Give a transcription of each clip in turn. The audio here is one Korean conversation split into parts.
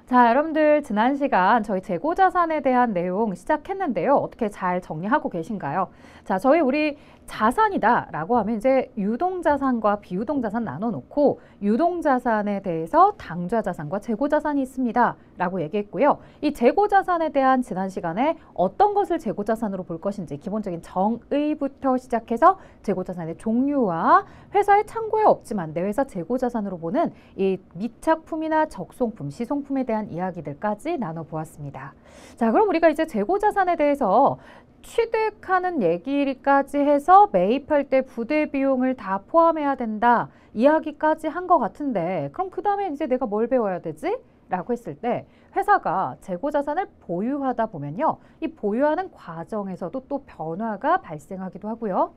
자, 여러분들 지난 시간 저희 재고자산에 대한 내용 시작했는데요. 어떻게 잘 정리하고 계신가요? 자, 우리 자산이다 라고 하면 이제 유동자산과 비유동자산 나눠놓고 유동자산에 대해서 당좌자산과 재고자산이 있습니다 라고 얘기했고요. 이 재고자산에 대한 지난 시간에 어떤 것을 재고자산으로 볼 것인지 기본적인 정의부터 시작해서 재고자산의 종류와 회사의 창고에 없지만 내 회사 재고자산으로 보는 이 미착품이나 적송품, 시송품에 대한 이야기들까지 나눠보았습니다. 자, 그럼 우리가 이제 재고자산에 대해서 취득하는 얘기까지 해서 매입할 때 부대 비용을 다 포함해야 된다 이야기까지 한 것 같은데, 그럼 그 다음에 이제 내가 뭘 배워야 되지? 라고 했을 때 회사가 재고자산을 보유하다 보면요, 이 보유하는 과정에서도 또 변화가 발생하기도 하고요.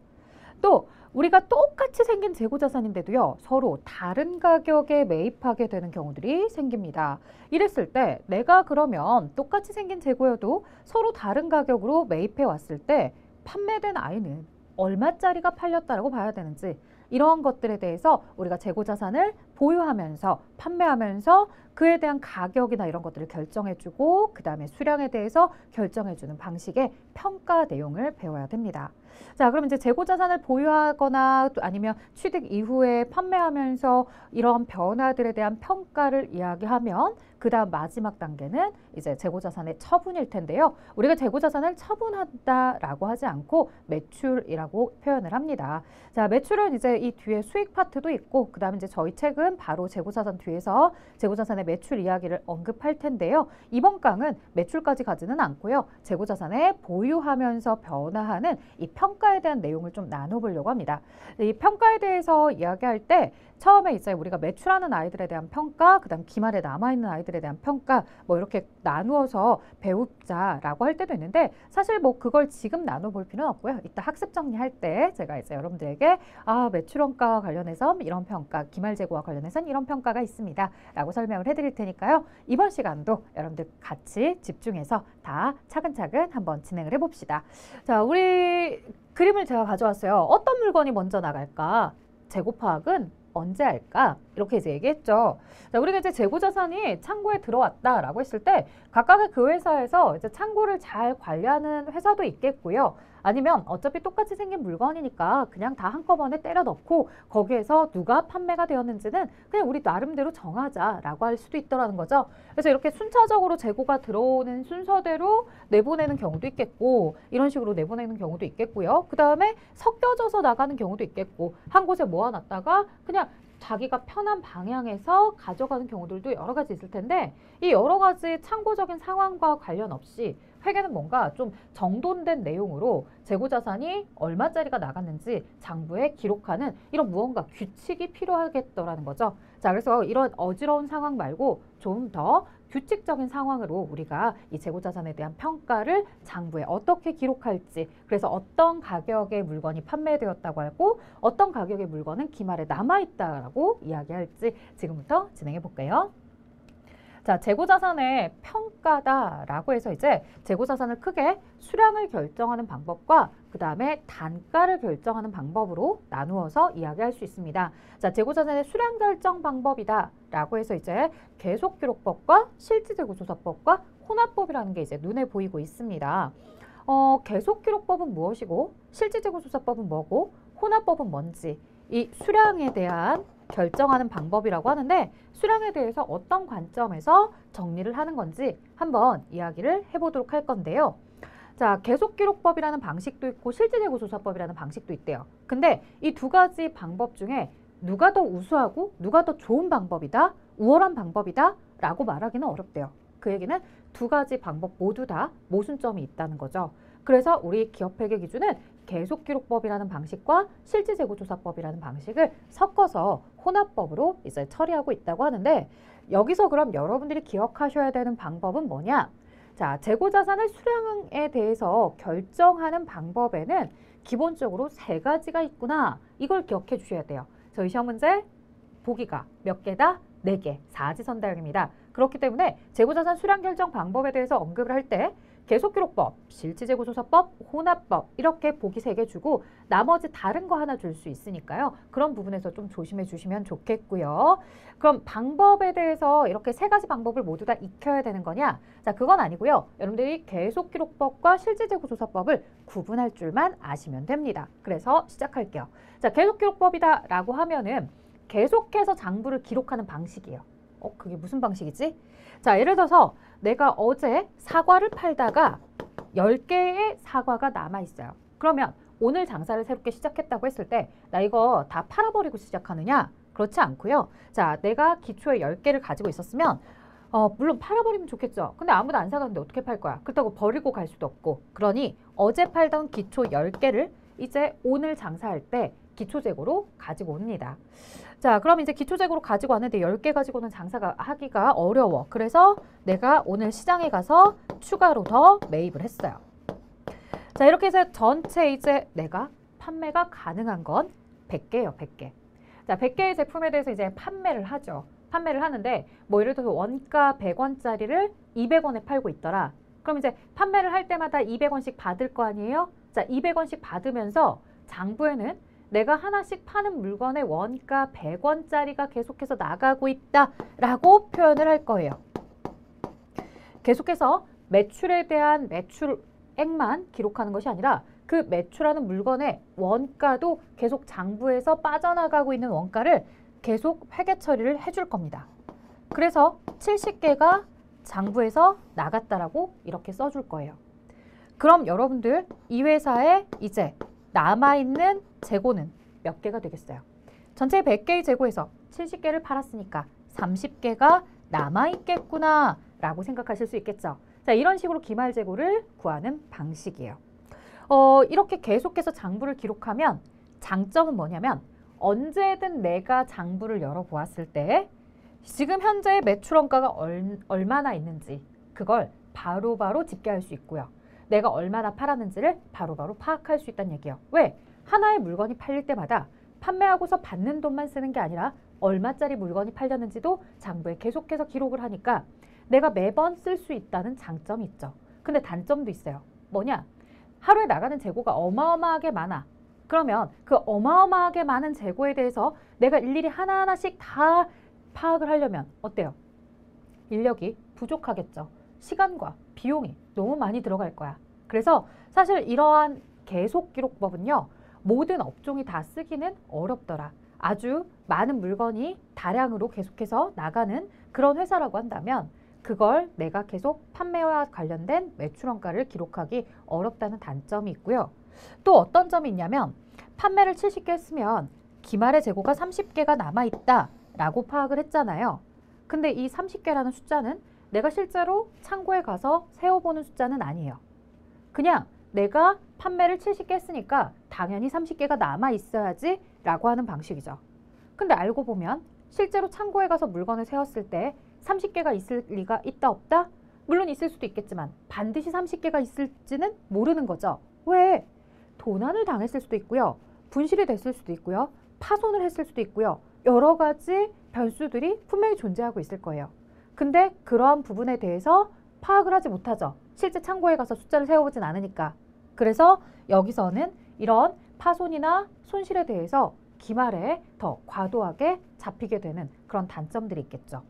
또 우리가 똑같이 생긴 재고자산인데도요, 서로 다른 가격에 매입하게 되는 경우들이 생깁니다. 이랬을 때 내가 그러면 똑같이 생긴 재고여도 서로 다른 가격으로 매입해 왔을 때 판매된 아이는 얼마짜리가 팔렸다라고 봐야 되는지, 이러한 것들에 대해서 우리가 재고자산을 보유하면서 판매하면서 그에 대한 가격이나 이런 것들을 결정해주고 그 다음에 수량에 대해서 결정해주는 방식의 평가 내용을 배워야 됩니다. 자, 그럼 이제 재고자산을 보유하거나 또 아니면 취득 이후에 판매하면서 이런 변화들에 대한 평가를 이야기하면 그 다음 마지막 단계는 이제 재고자산의 처분일 텐데요. 우리가 재고자산을 처분한다라고 하지 않고 매출이라고 표현을 합니다. 자, 매출은 이제 이 뒤에 수익 파트도 있고 그 다음에 이제 저희 책은 바로 재고자산 뒤에서 재고자산의 매출 이야기를 언급할 텐데요. 이번 강은 매출까지 가지는 않고요. 재고자산에 보유하면서 변화하는 이 평가에 대한 내용을 좀 나눠보려고 합니다. 이 평가에 대해서 이야기할 때 처음에 이제 우리가 매출하는 아이들에 대한 평가, 그 다음 기말에 남아있는 아이들에 대한 평가, 뭐 이렇게 나누어서 배우자라고 할 때도 있는데, 사실 뭐 그걸 지금 나눠볼 필요는 없고요. 이따 학습 정리할 때 제가 이제 여러분들에게 매출원가와 관련해서 이런 평가, 기말 재고와 관련해서는 이런 평가가 있습니다 라고 설명을 해드릴 테니까요. 이번 시간도 여러분들 같이 집중해서 다 차근차근 한번 진행을 해봅시다. 자, 우리 그림을 제가 가져왔어요. 어떤 물건이 먼저 나갈까? 재고 파악은 언제 할까? 이렇게 이제 얘기했죠. 자, 우리가 이제 재고자산이 창고에 들어왔다라고 했을 때 각각의 그 회사에서 이제 창고를 잘 관리하는 회사도 있겠고요. 아니면 어차피 똑같이 생긴 물건이니까 그냥 다 한꺼번에 때려 넣고 거기에서 누가 판매가 되었는지는 그냥 우리 나름대로 정하자라고 할 수도 있더라는 거죠. 그래서 이렇게 순차적으로 재고가 들어오는 순서대로 내보내는 경우도 있겠고, 이런 식으로 내보내는 경우도 있겠고요. 그 다음에 섞여져서 나가는 경우도 있겠고, 한 곳에 모아놨다가 그냥 자기가 편한 방향에서 가져가는 경우들도 여러 가지 있을 텐데, 이 여러 가지 창고적인 상황과 관련 없이 회계는 뭔가 좀 정돈된 내용으로 재고자산이 얼마짜리가 나갔는지 장부에 기록하는 이런 무언가 규칙이 필요하겠더라는 거죠. 자, 그래서 이런 어지러운 상황 말고 좀 더 규칙적인 상황으로 우리가 이 재고자산에 대한 평가를 장부에 어떻게 기록할지, 그래서 어떤 가격의 물건이 판매되었다고 하고 어떤 가격의 물건은 기말에 남아있다라고 이야기할지 지금부터 진행해 볼게요. 자, 재고자산의 평가다라고 해서 이제 재고자산을 크게 수량을 결정하는 방법과 그 다음에 단가를 결정하는 방법으로 나누어서 이야기할 수 있습니다. 자, 재고자산의 수량 결정 방법이다라고 해서 이제 계속기록법과 실질재고조사법과 혼합법이라는 게 이제 눈에 보이고 있습니다. 계속기록법은 무엇이고 실질재고조사법은 뭐고 혼합법은 뭔지, 이 수량에 대한 결정하는 방법이라고 하는데, 수량에 대해서 어떤 관점에서 정리를 하는 건지 한번 이야기를 해보도록 할 건데요. 자, 계속기록법이라는 방식도 있고 실질재고조사법이라는 방식도 있대요. 근데 이 두 가지 방법 중에 누가 더 우수하고 누가 더 좋은 방법이다, 우월한 방법이다 라고 말하기는 어렵대요. 그 얘기는 두 가지 방법 모두 다 모순점이 있다는 거죠. 그래서 우리 기업회계 기준은 계속기록법이라는 방식과 실질재고조사법이라는 방식을 섞어서 혼합법으로 이제 처리하고 있다고 하는데, 여기서 그럼 여러분들이 기억하셔야 되는 방법은 뭐냐? 자, 재고자산을 수량에 대해서 결정하는 방법에는 기본적으로 세 가지가 있구나. 이걸 기억해 주셔야 돼요. 저희 시험 문제 보기가 몇 개다? 4개, 사지선다형입니다. 그렇기 때문에 재고자산 수량 결정 방법에 대해서 언급을 할 때 계속기록법, 실질재고조사법, 혼합법 이렇게 보기 3개 주고 나머지 다른 거 하나 줄 수 있으니까요. 그런 부분에서 좀 조심해 주시면 좋겠고요. 그럼 방법에 대해서 이렇게 3가지 방법을 모두 다 익혀야 되는 거냐? 자, 그건 아니고요. 여러분들이 계속기록법과 실질재고조사법을 구분할 줄만 아시면 됩니다. 그래서 시작할게요. 자, 계속기록법이다 라고 하면은 계속해서 장부를 기록하는 방식이에요. 그게 무슨 방식이지? 자, 예를 들어서 내가 어제 사과를 팔다가 10개의 사과가 남아있어요. 그러면 오늘 장사를 새롭게 시작했다고 했을 때 나 이거 다 팔아버리고 시작하느냐? 그렇지 않고요. 자, 내가 기초에 10개를 가지고 있었으면 물론 팔아버리면 좋겠죠. 근데 아무도 안 사갔는데 어떻게 팔 거야? 그렇다고 버리고 갈 수도 없고. 그러니 어제 팔던 기초 10개를 이제 오늘 장사할 때 기초재고로 가지고 옵니다. 자, 그럼 이제 기초재고로 가지고 왔는데 10개 가지고는 장사가 하기가 어려워. 그래서 내가 오늘 시장에 가서 추가로 더 매입을 했어요. 자, 이렇게 해서 전체 이제 내가 판매가 가능한 건 100개예요, 100개. 자, 100개의 제품에 대해서 이제 판매를 하죠. 판매를 하는데 뭐 예를 들어서 원가 100원짜리를 200원에 팔고 있더라. 그럼 이제 판매를 할 때마다 200원씩 받을 거 아니에요? 자, 200원씩 받으면서 장부에는 내가 하나씩 파는 물건의 원가 100원짜리가 계속해서 나가고 있다라고 표현을 할 거예요. 계속해서 매출에 대한 매출액만 기록하는 것이 아니라 그 매출하는 물건의 원가도 계속 장부에서 빠져나가고 있는 원가를 계속 회계 처리를 해줄 겁니다. 그래서 70개가 장부에서 나갔다라고 이렇게 써줄 거예요. 그럼 여러분들 이 회사에 이제 남아있는 재고는 몇 개가 되겠어요? 전체 100개의 재고에서 70개를 팔았으니까 30개가 남아있겠구나 라고 생각하실 수 있겠죠. 자, 이런 식으로 기말재고를 구하는 방식이에요. 이렇게 계속해서 장부를 기록하면 장점은 뭐냐면 언제든 내가 장부를 열어보았을 때 지금 현재의 매출 원가가 얼마나 있는지 그걸 바로바로 집계할 수 있고요. 내가 얼마나 팔았는지를 바로바로 파악할 수 있다는 얘기예요. 왜? 하나의 물건이 팔릴 때마다 판매하고서 받는 돈만 쓰는 게 아니라 얼마짜리 물건이 팔렸는지도 장부에 계속해서 기록을 하니까 내가 매번 쓸 수 있다는 장점이 있죠. 근데 단점도 있어요. 뭐냐? 하루에 나가는 재고가 어마어마하게 많아. 그러면 그 어마어마하게 많은 재고에 대해서 내가 일일이 하나하나씩 다 파악을 하려면 어때요? 인력이 부족하겠죠. 시간과 비용이 너무 많이 들어갈 거야. 그래서 사실 이러한 계속기록법은요. 모든 업종이 다 쓰기는 어렵더라. 아주 많은 물건이 다량으로 계속해서 나가는 그런 회사라고 한다면 그걸 내가 계속 판매와 관련된 매출원가를 기록하기 어렵다는 단점이 있고요. 또 어떤 점이 있냐면 판매를 70개 했으면 기말의 재고가 30개가 남아있다라고 파악을 했잖아요. 근데 이 30개라는 숫자는 내가 실제로 창고에 가서 세어보는 숫자는 아니에요. 그냥 내가 판매를 70개 했으니까 당연히 30개가 남아있어야지 라고 하는 방식이죠. 근데 알고 보면 실제로 창고에 가서 물건을 세웠을 때 30개가 있을 리가 있다 없다? 물론 있을 수도 있겠지만 반드시 30개가 있을지는 모르는 거죠. 왜? 도난을 당했을 수도 있고요. 분실이 됐을 수도 있고요. 파손을 했을 수도 있고요. 여러 가지 변수들이 분명히 존재하고 있을 거예요. 근데 그러한 부분에 대해서 파악을 하지 못하죠. 실제 창고에 가서 숫자를 세워보진 않으니까. 그래서 여기서는 이런 파손이나 손실에 대해서 기말에 더 과도하게 잡히게 되는 그런 단점들이 있겠죠.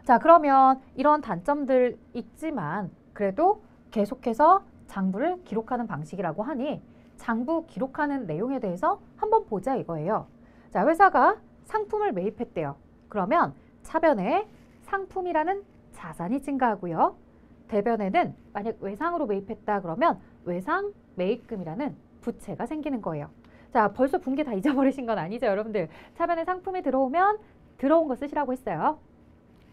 자, 그러면 이런 단점들 있지만 그래도 계속해서 장부를 기록하는 방식이라고 하니 장부 기록하는 내용에 대해서 한번 보자 이거예요. 자, 회사가 상품을 매입했대요. 그러면 차변에 상품이라는 자산이 증가하고요. 대변에는 만약 외상으로 매입했다 그러면 외상 매입금이라는 부채가 생기는 거예요. 자, 벌써 분기 다 잊어버리신 건 아니죠, 여러분들. 차변에 상품이 들어오면 들어온 거 쓰시라고 했어요.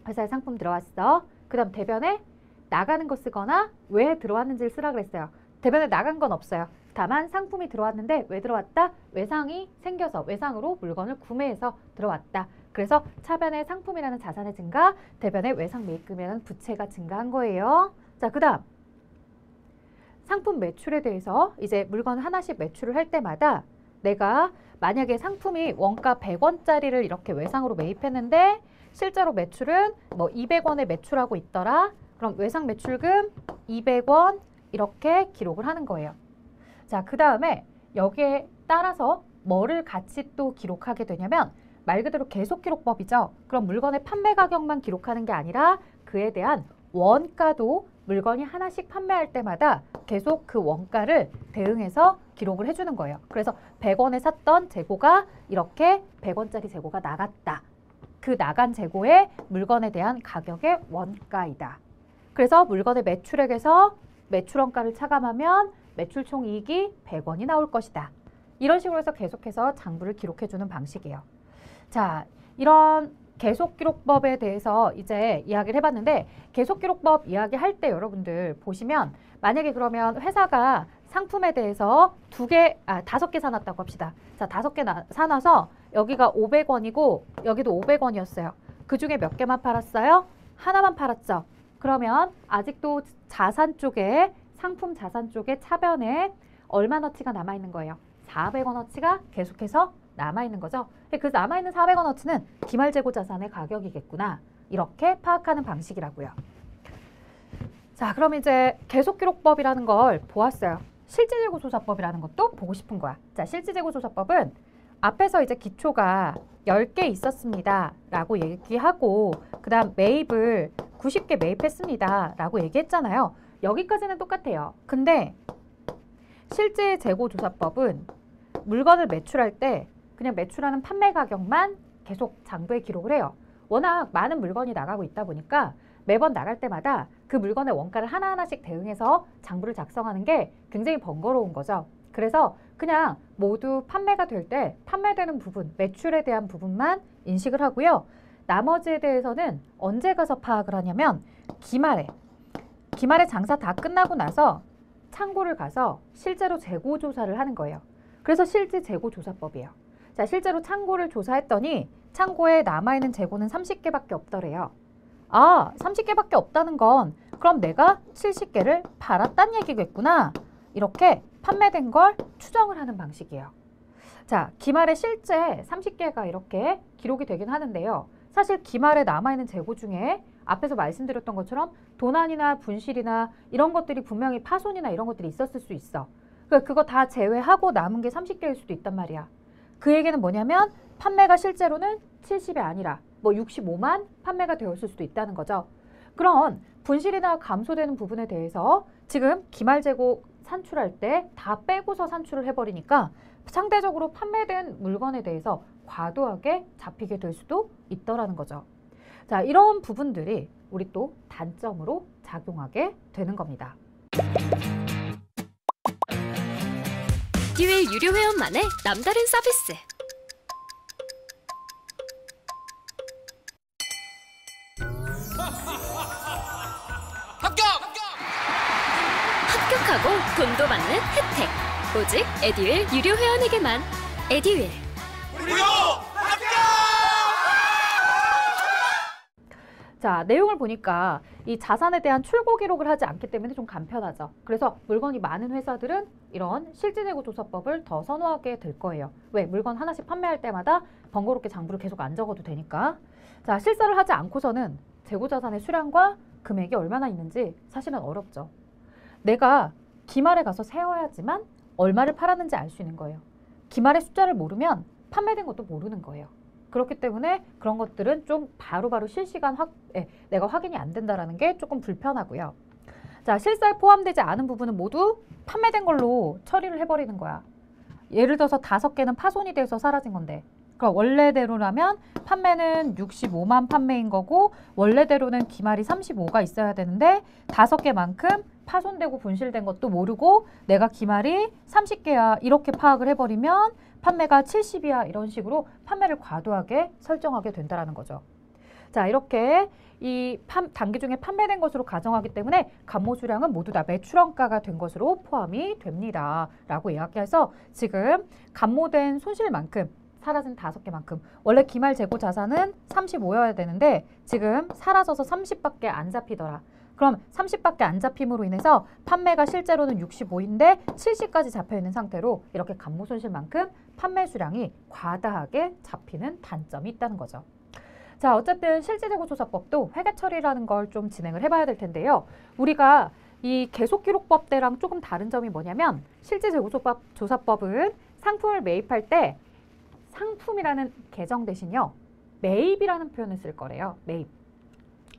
회사에 상품 들어왔어. 그 다음 대변에 나가는 거 쓰거나 왜 들어왔는지를 쓰라 그랬어요. 대변에 나간 건 없어요. 다만 상품이 들어왔는데 왜 들어왔다? 외상이 생겨서 외상으로 물건을 구매해서 들어왔다. 그래서 차변에 상품이라는 자산의 증가, 대변에 외상 매입금이라는 부채가 증가한 거예요. 자, 그 다음 상품 매출에 대해서 이제 물건 하나씩 매출을 할 때마다 내가 만약에 상품이 원가 100원짜리를 이렇게 외상으로 매입했는데 실제로 매출은 뭐 200원에 매출하고 있더라. 그럼 외상 매출금 200원 이렇게 기록을 하는 거예요. 자, 그 다음에 여기에 따라서 뭐를 같이 또 기록하게 되냐면 말 그대로 계속 기록법이죠. 그럼 물건의 판매 가격만 기록하는 게 아니라 그에 대한 원가도 물건이 하나씩 판매할 때마다 계속 그 원가를 대응해서 기록을 해주는 거예요. 그래서 100원에 샀던 재고가 이렇게 100원짜리 재고가 나갔다. 그 나간 재고의 물건에 대한 가격의 원가이다. 그래서 물건의 매출액에서 매출원가를 차감하면 매출 총이익이 100원이 나올 것이다. 이런 식으로 해서 계속해서 장부를 기록해주는 방식이에요. 자, 이런 계속기록법에 대해서 이제 이야기를 해봤는데 계속기록법 이야기할 때 여러분들 보시면 만약에 그러면 회사가 상품에 대해서 5개 사놨다고 합시다. 자, 5개 사놔서 여기가 500원이고 여기도 500원이었어요. 그 중에 몇 개만 팔았어요? 하나만 팔았죠. 그러면 아직도 자산 쪽에 상품 자산 쪽에 차변에 얼마너치가 남아있는 거예요? 400원어치가 계속해서 남아있는 거죠. 그 남아있는 400원어치는 기말재고 자산의 가격이겠구나. 이렇게 파악하는 방식이라고요. 자, 그럼 이제 계속기록법이라는 걸 보았어요. 실질재고조사법이라는 것도 보고 싶은 거야. 자, 실질재고조사법은 앞에서 이제 기초가 10개 있었습니다. 라고 얘기하고 그 다음 매입을 90개 매입했습니다. 라고 얘기했잖아요. 여기까지는 똑같아요. 근데 실질재고조사법은 물건을 매출할 때 그냥 매출하는 판매 가격만 계속 장부에 기록을 해요. 워낙 많은 물건이 나가고 있다 보니까 매번 나갈 때마다 그 물건의 원가를 하나하나씩 대응해서 장부를 작성하는 게 굉장히 번거로운 거죠. 그래서 그냥 모두 판매가 될 때 판매되는 부분, 매출에 대한 부분만 인식을 하고요. 나머지에 대해서는 언제 가서 파악을 하냐면 기말에 장사 다 끝나고 나서 창고를 가서 실제로 재고 조사를 하는 거예요. 그래서 실질재고조사법이에요. 자, 실제로 창고를 조사했더니 창고에 남아있는 재고는 30개밖에 없더래요. 아, 30개밖에 없다는 건 그럼 내가 70개를 팔았단 얘기겠구나. 이렇게 판매된 걸 추정을 하는 방식이에요. 자, 기말에 실제 30개가 이렇게 기록이 되긴 하는데요. 사실 기말에 남아있는 재고 중에 앞에서 말씀드렸던 것처럼 도난이나 분실이나 이런 것들이 분명히 파손이나 이런 것들이 있었을 수 있어. 그거 다 제외하고 남은 게 30개일 수도 있단 말이야. 그 얘기는 뭐냐면 판매가 실제로는 70이 아니라 뭐 65만 판매가 되었을 수도 있다는 거죠. 그런 분실이나 감소되는 부분에 대해서 지금 기말재고 산출할 때 다 빼고서 산출을 해버리니까 상대적으로 판매된 물건에 대해서 과도하게 잡히게 될 수도 있더라는 거죠. 자, 이런 부분들이 우리 또 단점으로 작용하게 되는 겁니다. 에듀윌 유료 회원만의 남다른 서비스. 합격하고 돈도 받는 혜택. 오직 에듀윌 유료 회원에게만. 에듀윌. 무료 합격! 자, 내용을 보니까 이 자산에 대한 출고 기록을 하지 않기 때문에 좀 간편하죠. 그래서 물건이 많은 회사들은 이런 실질재고조사법을 더 선호하게 될 거예요. 왜? 물건 하나씩 판매할 때마다 번거롭게 장부를 계속 안 적어도 되니까. 자, 실사를 하지 않고서는 재고자산의 수량과 금액이 얼마나 있는지 사실은 어렵죠. 내가 기말에 가서 세어야지만 얼마를 팔았는지 알 수 있는 거예요. 기말의 숫자를 모르면 판매된 것도 모르는 거예요. 그렇기 때문에 그런 것들은 좀 바로바로 실시간 내가 확인이 안 된다는 게 조금 불편하고요. 자, 실사에 포함되지 않은 부분은 모두 판매된 걸로 처리를 해버리는 거야. 예를 들어서 5개는 파손이 돼서 사라진 건데, 그럼 원래대로라면 판매는 65만 판매인 거고 원래대로는 기말이 35가 있어야 되는데 5개만큼 파손되고 분실된 것도 모르고 내가 기말이 30개야 이렇게 파악을 해버리면 판매가 70이야 이런 식으로 판매를 과도하게 설정하게 된다는 거죠. 자, 이렇게 이 단기 중에 판매된 것으로 가정하기 때문에 감모 수량은 모두 다 매출원가가 된 것으로 포함이 됩니다. 라고 이야기해서 지금 감모된 손실만큼 사라진 5개만큼 원래 기말 재고 자산은 35여야 되는데 지금 사라져서 30밖에 안 잡히더라. 그럼 30밖에 안 잡힘으로 인해서 판매가 실제로는 65인데 70까지 잡혀있는 상태로 이렇게 감모 손실만큼 판매 수량이 과다하게 잡히는 단점이 있다는 거죠. 자, 어쨌든 실질재고조사법도 회계 처리라는 걸 좀 진행을 해봐야 될 텐데요. 우리가 이 계속기록법대랑 조금 다른 점이 뭐냐면 실질재고조사법은 상품을 매입할 때 상품이라는 계정 대신요. 매입이라는 표현을 쓸 거래요. 매입.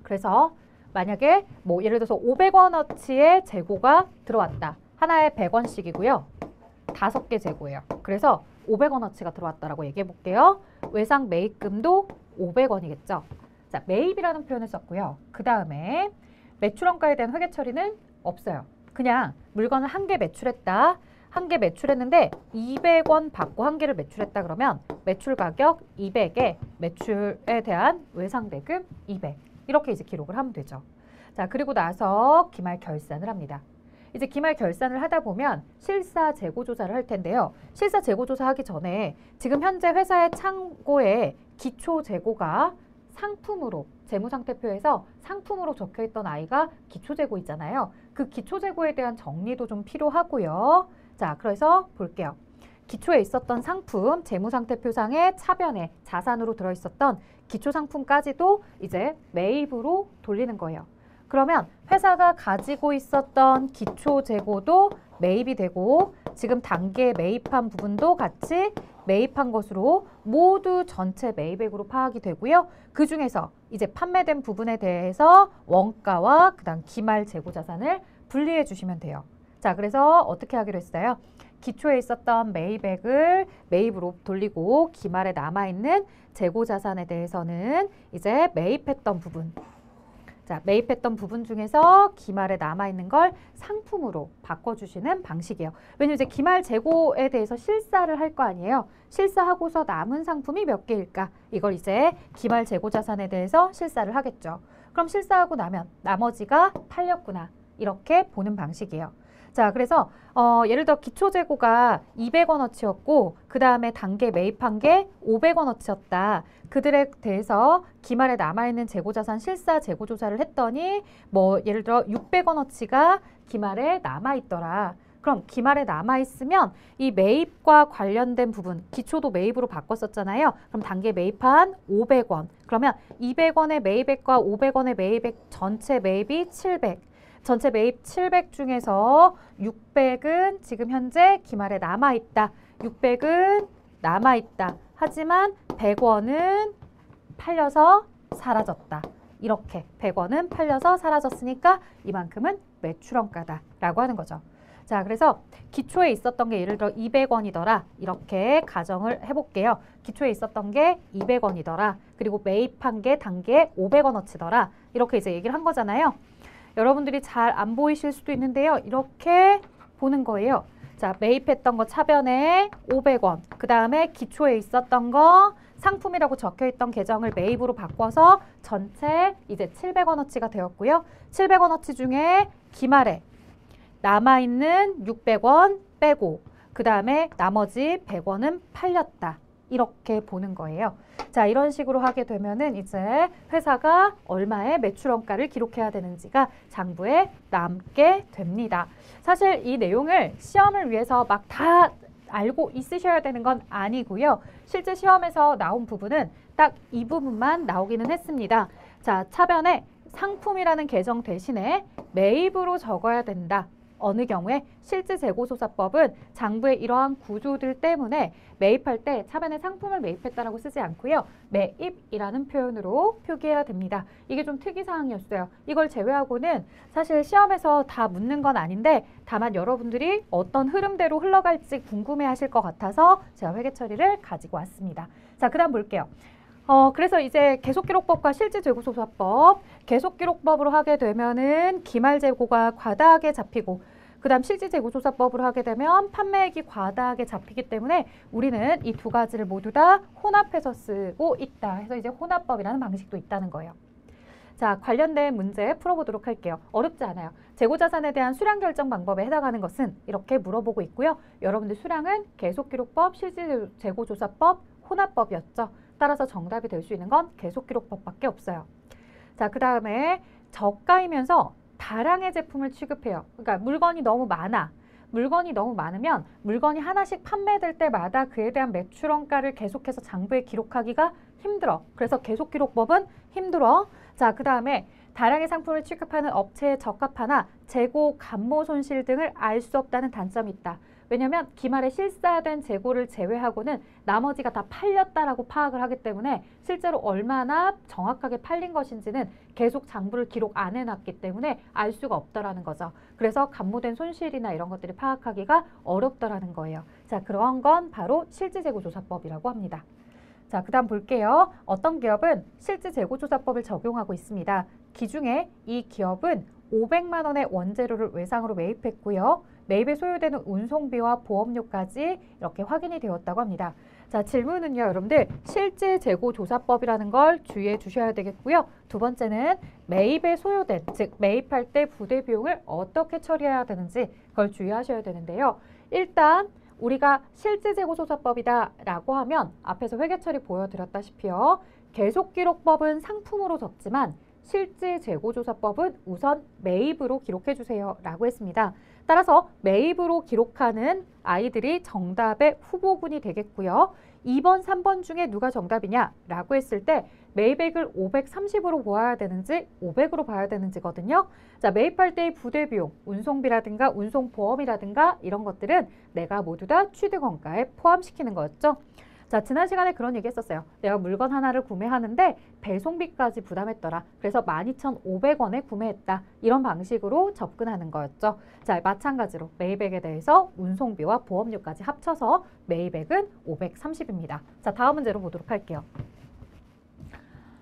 그래서 만약에 뭐 예를 들어서 500원어치의 재고가 들어왔다. 하나에 100원씩이고요. 5개 재고예요. 그래서 500원어치가 들어왔다라고 얘기해 볼게요. 외상 매입금도 500원이겠죠. 자, 매입이라는 표현을 썼고요. 그 다음에 매출원가에 대한 회계 처리는 없어요. 그냥 물건을 한 개 매출했다. 한 개 매출했는데 200원 받고 한 개를 매출했다 그러면 매출 가격 200에 매출에 대한 외상대금 200 이렇게 이제 기록을 하면 되죠. 자, 그리고 나서 기말 결산을 합니다. 이제 기말 결산을 하다 보면 실사 재고 조사를 할 텐데요. 실사 재고 조사하기 전에 지금 현재 회사의 창고에 기초 재고가 상품으로 재무상태표에서 상품으로 적혀있던 아이가 기초재고 있잖아요. 그 기초재고에 대한 정리도 좀 필요하고요. 자, 그래서 볼게요. 기초에 있었던 상품, 재무상태표상의 차변에 자산으로 들어있었던 기초상품까지도 이제 매입으로 돌리는 거예요. 그러면 회사가 가지고 있었던 기초재고도 매입이 되고 지금 단계에 매입한 부분도 같이 매입한 것으로 모두 전체 매입액으로 파악이 되고요. 그 중에서 이제 판매된 부분에 대해서 원가와 그다음 기말 재고자산을 분리해 주시면 돼요. 자, 그래서 어떻게 하기로 했어요? 기초에 있었던 매입액을 매입으로 돌리고 기말에 남아있는 재고자산에 대해서는 이제 매입했던 부분, 자, 매입했던 부분 중에서 기말에 남아있는 걸 상품으로 바꿔주시는 방식이에요. 왜냐면 이제 기말 재고에 대해서 실사를 할 거 아니에요. 실사하고서 남은 상품이 몇 개일까? 이걸 이제 기말 재고 자산에 대해서 실사를 하겠죠. 그럼 실사하고 나면 나머지가 팔렸구나. 이렇게 보는 방식이에요. 자, 그래서 예를 들어 기초재고가 200원어치였고 그 다음에 단계 매입한 게 500원어치였다. 그들에 대해서 기말에 남아있는 재고자산 실사 재고조사를 했더니 뭐 예를 들어 600원어치가 기말에 남아있더라. 그럼 기말에 남아있으면 이 매입과 관련된 부분, 기초도 매입으로 바꿨었잖아요. 그럼 단계 매입한 500원. 그러면 200원의 매입액과 500원의 매입액 전체 매입이 700. 전체 매입 700 중에서 600은 지금 현재 기말에 남아있다. 600은 남아있다. 하지만 100원은 팔려서 사라졌다. 이렇게 100원은 팔려서 사라졌으니까 이만큼은 매출원가다 라고 하는 거죠. 자, 그래서 기초에 있었던 게 예를 들어 200원이더라. 이렇게 가정을 해볼게요. 기초에 있었던 게 200원이더라. 그리고 매입한 게 단계 500원어치더라. 이렇게 이제 얘기를 한 거잖아요. 여러분들이 잘 안 보이실 수도 있는데요. 이렇게 보는 거예요. 자, 매입했던 거 차변에 500원. 그 다음에 기초에 있었던 거 상품이라고 적혀있던 계정을 매입으로 바꿔서 전체 이제 700원어치가 되었고요. 700원어치 중에 기말에 남아있는 600원 빼고 그 다음에 나머지 100원은 팔렸다. 이렇게 보는 거예요. 자, 이런 식으로 하게 되면은 이제 회사가 얼마의 매출원가를 기록해야 되는지가 장부에 남게 됩니다. 사실 이 내용을 시험을 위해서 막 다 알고 있으셔야 되는 건 아니고요. 실제 시험에서 나온 부분은 딱 이 부분만 나오기는 했습니다. 자, 차변에 상품이라는 계정 대신에 매입으로 적어야 된다. 어느 경우에 실질재고조사법은 장부의 이러한 구조들 때문에 매입할 때 차변에 상품을 매입했다라고 쓰지 않고요. 매입이라는 표현으로 표기해야 됩니다. 이게 좀 특이사항이었어요. 이걸 제외하고는 사실 시험에서 다 묻는 건 아닌데 다만 여러분들이 어떤 흐름대로 흘러갈지 궁금해하실 것 같아서 제가 회계 처리를 가지고 왔습니다. 자, 그 다음 볼게요. 그래서 이제 계속기록법과 실질재고조사법, 계속기록법으로 하게 되면은 기말재고가 과다하게 잡히고 그 다음 실질재고조사법으로 하게 되면 판매액이 과다하게 잡히기 때문에 우리는 이 두 가지를 모두 다 혼합해서 쓰고 있다. 해서 이제 혼합법이라는 방식도 있다는 거예요. 자, 관련된 문제 풀어보도록 할게요. 어렵지 않아요. 재고자산에 대한 수량 결정 방법에 해당하는 것은 이렇게 물어보고 있고요. 여러분들 수량은 계속기록법, 실질재고조사법, 혼합법이었죠. 따라서 정답이 될 수 있는 건 계속기록법밖에 없어요. 자, 그 다음에 저가이면서 다량의 제품을 취급해요. 그러니까 물건이 너무 많아. 물건이 너무 많으면 물건이 하나씩 판매될 때마다 그에 대한 매출원가를 계속해서 장부에 기록하기가 힘들어. 그래서 계속기록법은 힘들어. 자, 그 다음에 다량의 상품을 취급하는 업체에 적합하나 재고, 감모 손실 등을 알 수 없다는 단점이 있다. 왜냐하면 기말에 실사된 재고를 제외하고는 나머지가 다 팔렸다라고 파악을 하기 때문에 실제로 얼마나 정확하게 팔린 것인지는 계속 장부를 기록 안 해놨기 때문에 알 수가 없다라는 거죠. 그래서 감모된 손실이나 이런 것들이 파악하기가 어렵다라는 거예요. 자, 그런 건 바로 실질재고조사법이라고 합니다. 자, 그 다음 볼게요. 어떤 기업은 실질재고조사법을 적용하고 있습니다. 기중에 이 기업은 500만 원의 원재료를 외상으로 매입했고요. 매입에 소요되는 운송비와 보험료까지 이렇게 확인이 되었다고 합니다. 자, 질문은요, 여러분들 실질재고조사법이라는 걸 주의해 주셔야 되겠고요. 두 번째는 매입에 소요된, 즉 매입할 때 부대 비용을 어떻게 처리해야 되는지 그걸 주의하셔야 되는데요. 일단 우리가 실질재고조사법이다 라고 하면 앞에서 회계처리 보여드렸다시피요. 계속기록법은 상품으로 적지만 실질재고조사법은 우선 매입으로 기록해 주세요 라고 했습니다. 따라서 매입으로 기록하는 아이들이 정답의 후보군이 되겠고요. 2번, 3번 중에 누가 정답이냐 라고 했을 때 매입액을 530으로 보아야 되는지 500으로 봐야 되는지거든요. 자, 매입할 때의 부대 비용, 운송비라든가 운송보험이라든가 이런 것들은 내가 모두 다 취득원가에 포함시키는 거였죠. 자, 지난 시간에 그런 얘기 했었어요. 내가 물건 하나를 구매하는데 배송비까지 부담했더라. 그래서 12,500원에 구매했다. 이런 방식으로 접근하는 거였죠. 자, 마찬가지로 매입액에 대해서 운송비와 보험료까지 합쳐서 매입액은 530입니다. 자, 다음 문제로 보도록 할게요.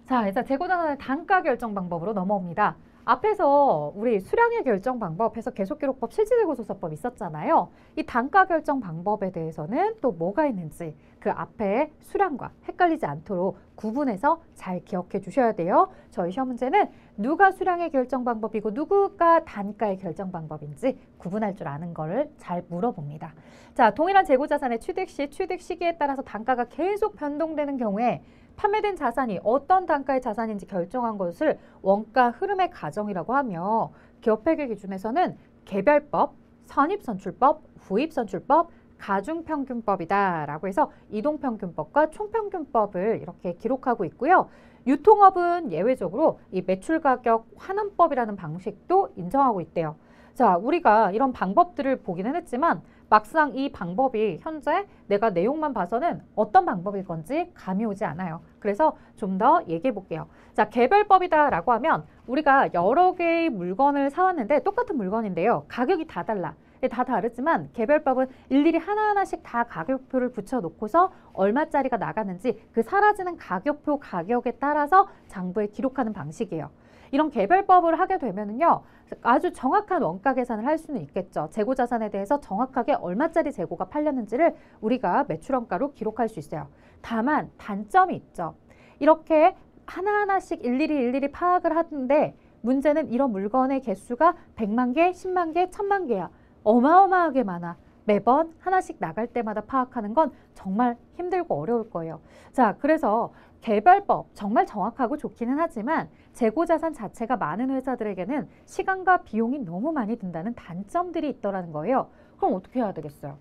자, 이제 재고자산의 단가 결정 방법으로 넘어옵니다. 앞에서 우리 수량의 결정 방법에서 계속기록법, 실질재고조사법 있었잖아요. 이 단가 결정 방법에 대해서는 또 뭐가 있는지 그 앞에 수량과 헷갈리지 않도록 구분해서 잘 기억해 주셔야 돼요. 저희 시험 문제는 누가 수량의 결정 방법이고 누구가 단가의 결정 방법인지 구분할 줄 아는 거를 잘 물어봅니다. 자, 동일한 재고자산의 취득 시, 취득 시기에 따라서 단가가 계속 변동되는 경우에 판매된 자산이 어떤 단가의 자산인지 결정한 것을 원가 흐름의 가정이라고 하며 기업회계 기준에서는 개별법, 선입선출법, 후입선출법, 가중평균법이다 라고 해서 이동평균법과 총평균법을 이렇게 기록하고 있고요. 유통업은 예외적으로 이 매출가격 환원법이라는 방식도 인정하고 있대요. 자, 우리가 이런 방법들을 보기는 했지만 막상 이 방법이 현재 내가 내용만 봐서는 어떤 방법일 건지 감이 오지 않아요. 그래서 좀 더 얘기해 볼게요. 자, 개별법이다 라고 하면 우리가 여러 개의 물건을 사왔는데 똑같은 물건인데요. 가격이 다 달라. 다 다르지만 개별법은 일일이 하나하나씩 다 가격표를 붙여놓고서 얼마짜리가 나가는지 그 사라지는 가격표 가격에 따라서 장부에 기록하는 방식이에요. 이런 개별법을 하게 되면은요, 아주 정확한 원가 계산을 할 수는 있겠죠. 재고자산에 대해서 정확하게 얼마짜리 재고가 팔렸는지를 우리가 매출원가로 기록할 수 있어요. 다만 단점이 있죠. 이렇게 하나하나씩 일일이 파악을 하는데 문제는 이런 물건의 개수가 100만 개, 10만 개, 1000만 개야. 어마어마하게 많아. 매번 하나씩 나갈 때마다 파악하는 건 정말 힘들고 어려울 거예요. 자, 그래서 개별법 정말 정확하고 좋기는 하지만 재고자산 자체가 많은 회사들에게는 시간과 비용이 너무 많이 든다는 단점들이 있더라는 거예요. 그럼 어떻게 해야 되겠어요?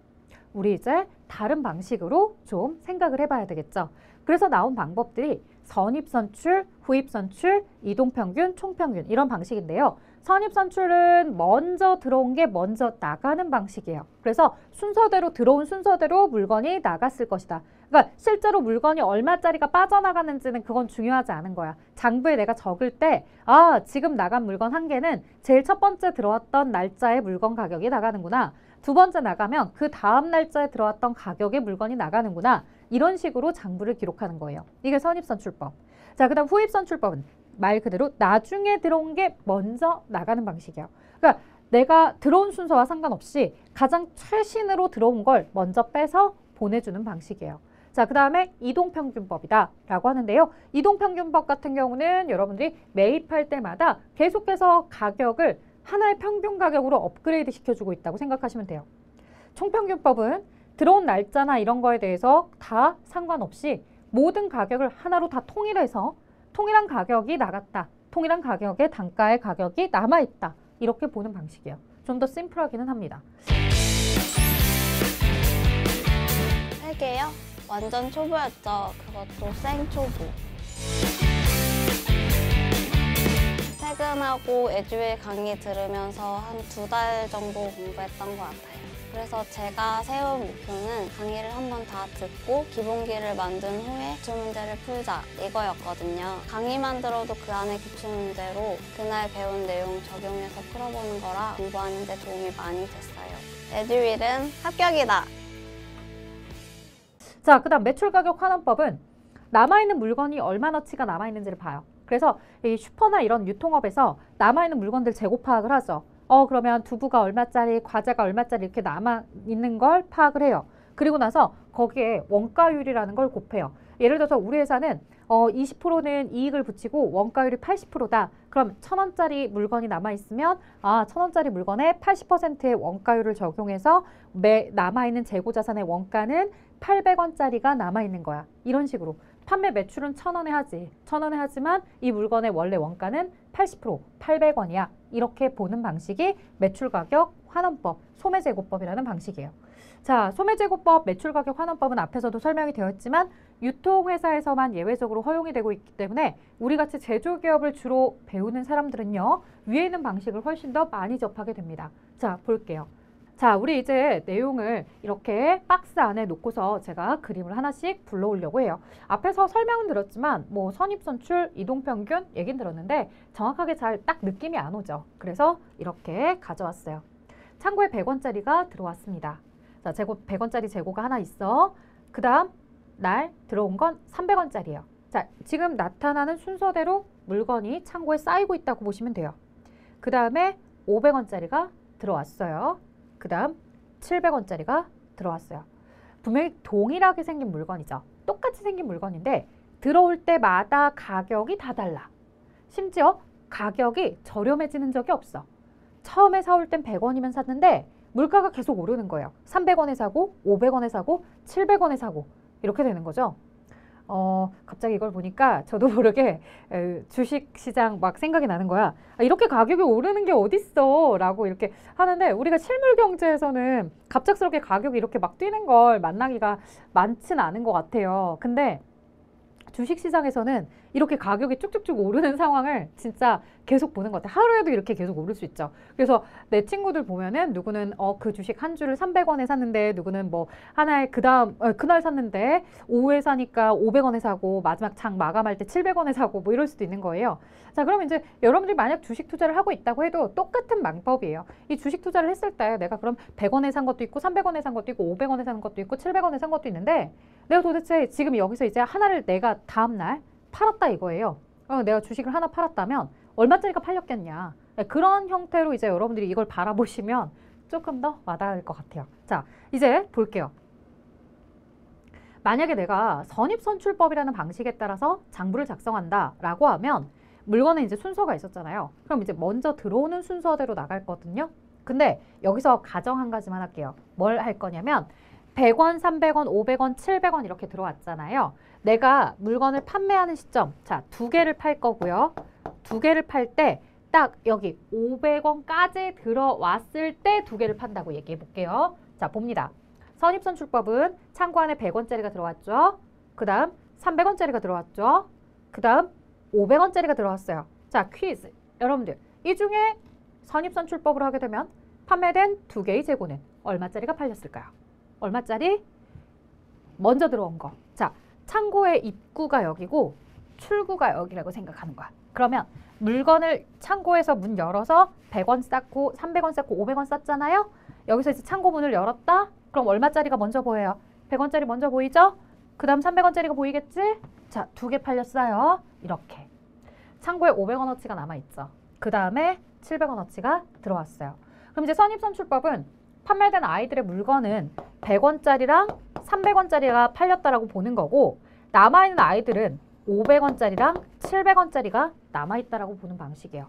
우리 이제 다른 방식으로 좀 생각을 해봐야 되겠죠. 그래서 나온 방법들이 선입선출, 후입선출, 이동평균, 총평균 이런 방식인데요. 선입선출은 먼저 들어온 게 먼저 나가는 방식이에요. 그래서 순서대로 들어온 순서대로 물건이 나갔을 것이다. 그러니까 실제로 물건이 얼마짜리가 빠져나가는지는 그건 중요하지 않은 거야. 장부에 내가 적을 때 지금 나간 물건 한 개는 제일 첫 번째 들어왔던 날짜의 물건 가격이 나가는구나. 두 번째 나가면 그 다음 날짜에 들어왔던 가격의 물건이 나가는구나. 이런 식으로 장부를 기록하는 거예요. 이게 선입선출법. 자, 그 다음 후입선출법은 말 그대로 나중에 들어온 게 먼저 나가는 방식이에요. 그러니까 내가 들어온 순서와 상관없이 가장 최신으로 들어온 걸 먼저 빼서 보내주는 방식이에요. 자, 그 다음에 이동평균법이다 라고 하는데요. 이동평균법 같은 경우는 여러분들이 매입할 때마다 계속해서 가격을 하나의 평균 가격으로 업그레이드 시켜주고 있다고 생각하시면 돼요. 총평균법은 들어온 날짜나 이런 거에 대해서 다 상관없이 모든 가격을 하나로 다 통일해서 통일한 가격이 나갔다. 통일한 가격에 단가의 가격이 남아있다. 이렇게 보는 방식이에요. 좀 더 심플하기는 합니다. 할게요. 완전 초보였죠. 그것도 생초보. 퇴근하고 에듀윌 강의 들으면서 한 2달 정도 공부했던 것 같아요. 그래서 제가 세운 목표는 강의를 한번 다 듣고 기본기를 만든 후에 기출문제를 풀자 이거였거든요. 강의만 들어도 그 안에 기출문제로 그날 배운 내용 적용해서 풀어보는 거라 공부하는 데 도움이 많이 됐어요. 에듀윌은 합격이다! 자, 그 다음 매출가격 환원법은 남아있는 물건이 얼마나치가 남아있는지를 봐요. 그래서 이 슈퍼나 이런 유통업에서 남아있는 물건들 재고 파악을 하죠. 그러면 두부가 얼마짜리, 과자가 얼마짜리 이렇게 남아있는 걸 파악을 해요. 그리고 나서 거기에 원가율이라는 걸 곱해요. 예를 들어서 우리 회사는 20%는 이익을 붙이고 원가율이 80%다. 그럼 1,000원짜리 물건이 남아있으면 1,000원짜리 물건에 80%의 원가율을 적용해서 남아있는 재고자산의 원가는 800원짜리가 남아있는 거야. 이런 식으로. 판매 매출은 1,000원에 하지. 1,000원에 하지만 이 물건의 원래 원가는 80%, 800원이야. 이렇게 보는 방식이 매출가격 환원법, 소매재고법이라는 방식이에요. 자, 소매재고법, 매출가격 환원법은 앞에서도 설명이 되었지만 유통회사에서만 예외적으로 허용이 되고 있기 때문에 우리같이 제조기업을 주로 배우는 사람들은요. 위에 있는 방식을 훨씬 더 많이 접하게 됩니다. 자, 볼게요. 자, 우리 이제 내용을 이렇게 박스 안에 놓고서 제가 그림을 하나씩 불러오려고 해요. 앞에서 설명은 들었지만 뭐 선입선출, 이동평균 얘긴 들었는데 정확하게 잘 딱 느낌이 안 오죠. 그래서 이렇게 가져왔어요. 창고에 100원짜리가 들어왔습니다. 자, 재고 100원짜리 재고가 하나 있어. 그 다음 날 들어온 건 300원짜리예요. 자, 지금 나타나는 순서대로 물건이 창고에 쌓이고 있다고 보시면 돼요. 그 다음에 500원짜리가 들어왔어요. 그 다음 700원짜리가 들어왔어요. 분명히 동일하게 생긴 물건이죠. 똑같이 생긴 물건인데 들어올 때마다 가격이 다 달라. 심지어 가격이 저렴해지는 적이 없어. 처음에 사올 땐 100원이면 샀는데 물가가 계속 오르는 거예요. 300원에 사고 500원에 사고 700원에 사고 이렇게 되는 거죠. 갑자기 이걸 보니까 저도 모르게 주식시장 막 생각이 나는 거야. 이렇게 가격이 오르는 게 어딨어 라고 이렇게 하는데 우리가 실물 경제에서는 갑작스럽게 가격이 이렇게 막 뛰는 걸 만나기가 많진 않은 것 같아요. 근데 주식시장에서는 이렇게 가격이 쭉쭉쭉 오르는 상황을 진짜 계속 보는 것 같아요. 하루에도 이렇게 계속 오를 수 있죠. 그래서 내 친구들 보면은 누구는 그 주식 한 주를 300원에 샀는데 누구는 뭐 하나에 그날 샀는데 오후에 사니까 500원에 사고 마지막 장 마감할 때 700원에 사고 뭐 이럴 수도 있는 거예요. 자, 그럼 이제 여러분들이 만약 주식 투자를 하고 있다고 해도 똑같은 방법이에요. 이 주식 투자를 했을 때 내가 그럼 100원에 산 것도 있고 300원에 산 것도 있고 500원에 산 것도 있고 700원에 산 것도 있는데 내가 도대체 지금 여기서 이제 하나를 내가 다음날 팔았다 이거예요. 내가 주식을 하나 팔았다면 얼마짜리가 팔렸겠냐. 그런 형태로 이제 여러분들이 이걸 바라보시면 조금 더 와닿을 것 같아요. 자, 이제 볼게요. 만약에 내가 선입선출법이라는 방식에 따라서 장부를 작성한다라고 하면 물건에 이제 순서가 있었잖아요. 그럼 이제 먼저 들어오는 순서대로 나갈 거거든요. 근데 여기서 가정 한 가지만 할게요. 뭘 할 거냐면 100원, 300원, 500원, 700원 이렇게 들어왔잖아요. 내가 물건을 판매하는 시점, 자, 2개를 팔 거고요. 2개를 팔 때 딱 여기 500원까지 들어왔을 때 2개를 판다고 얘기해 볼게요. 자, 봅니다. 선입선출법은 창고 안에 100원짜리가 들어왔죠. 그 다음 300원짜리가 들어왔죠. 그 다음 500원짜리가 들어왔어요. 자, 퀴즈. 여러분들, 이 중에 선입선출법으로 하게 되면 판매된 2개의 재고는 얼마짜리가 팔렸을까요? 얼마짜리? 먼저 들어온 거. 자, 창고의 입구가 여기고 출구가 여기라고 생각하는 거야. 그러면 물건을 창고에서 문 열어서 100원 쌓고 300원 쌓고 500원 쌓잖아요. 여기서 이제 창고 문을 열었다. 그럼 얼마짜리가 먼저 보여요? 100원짜리 먼저 보이죠? 그 다음 300원짜리가 보이겠지? 자, 2개 팔렸어요. 이렇게. 창고에 500원어치가 남아있죠. 그 다음에 700원어치가 들어왔어요. 그럼 이제 선입선출법은 판매된 아이들의 물건은 100원짜리랑 300원짜리가 팔렸다라고 보는 거고 남아있는 아이들은 500원짜리랑 700원짜리가 남아있다라고 보는 방식이에요.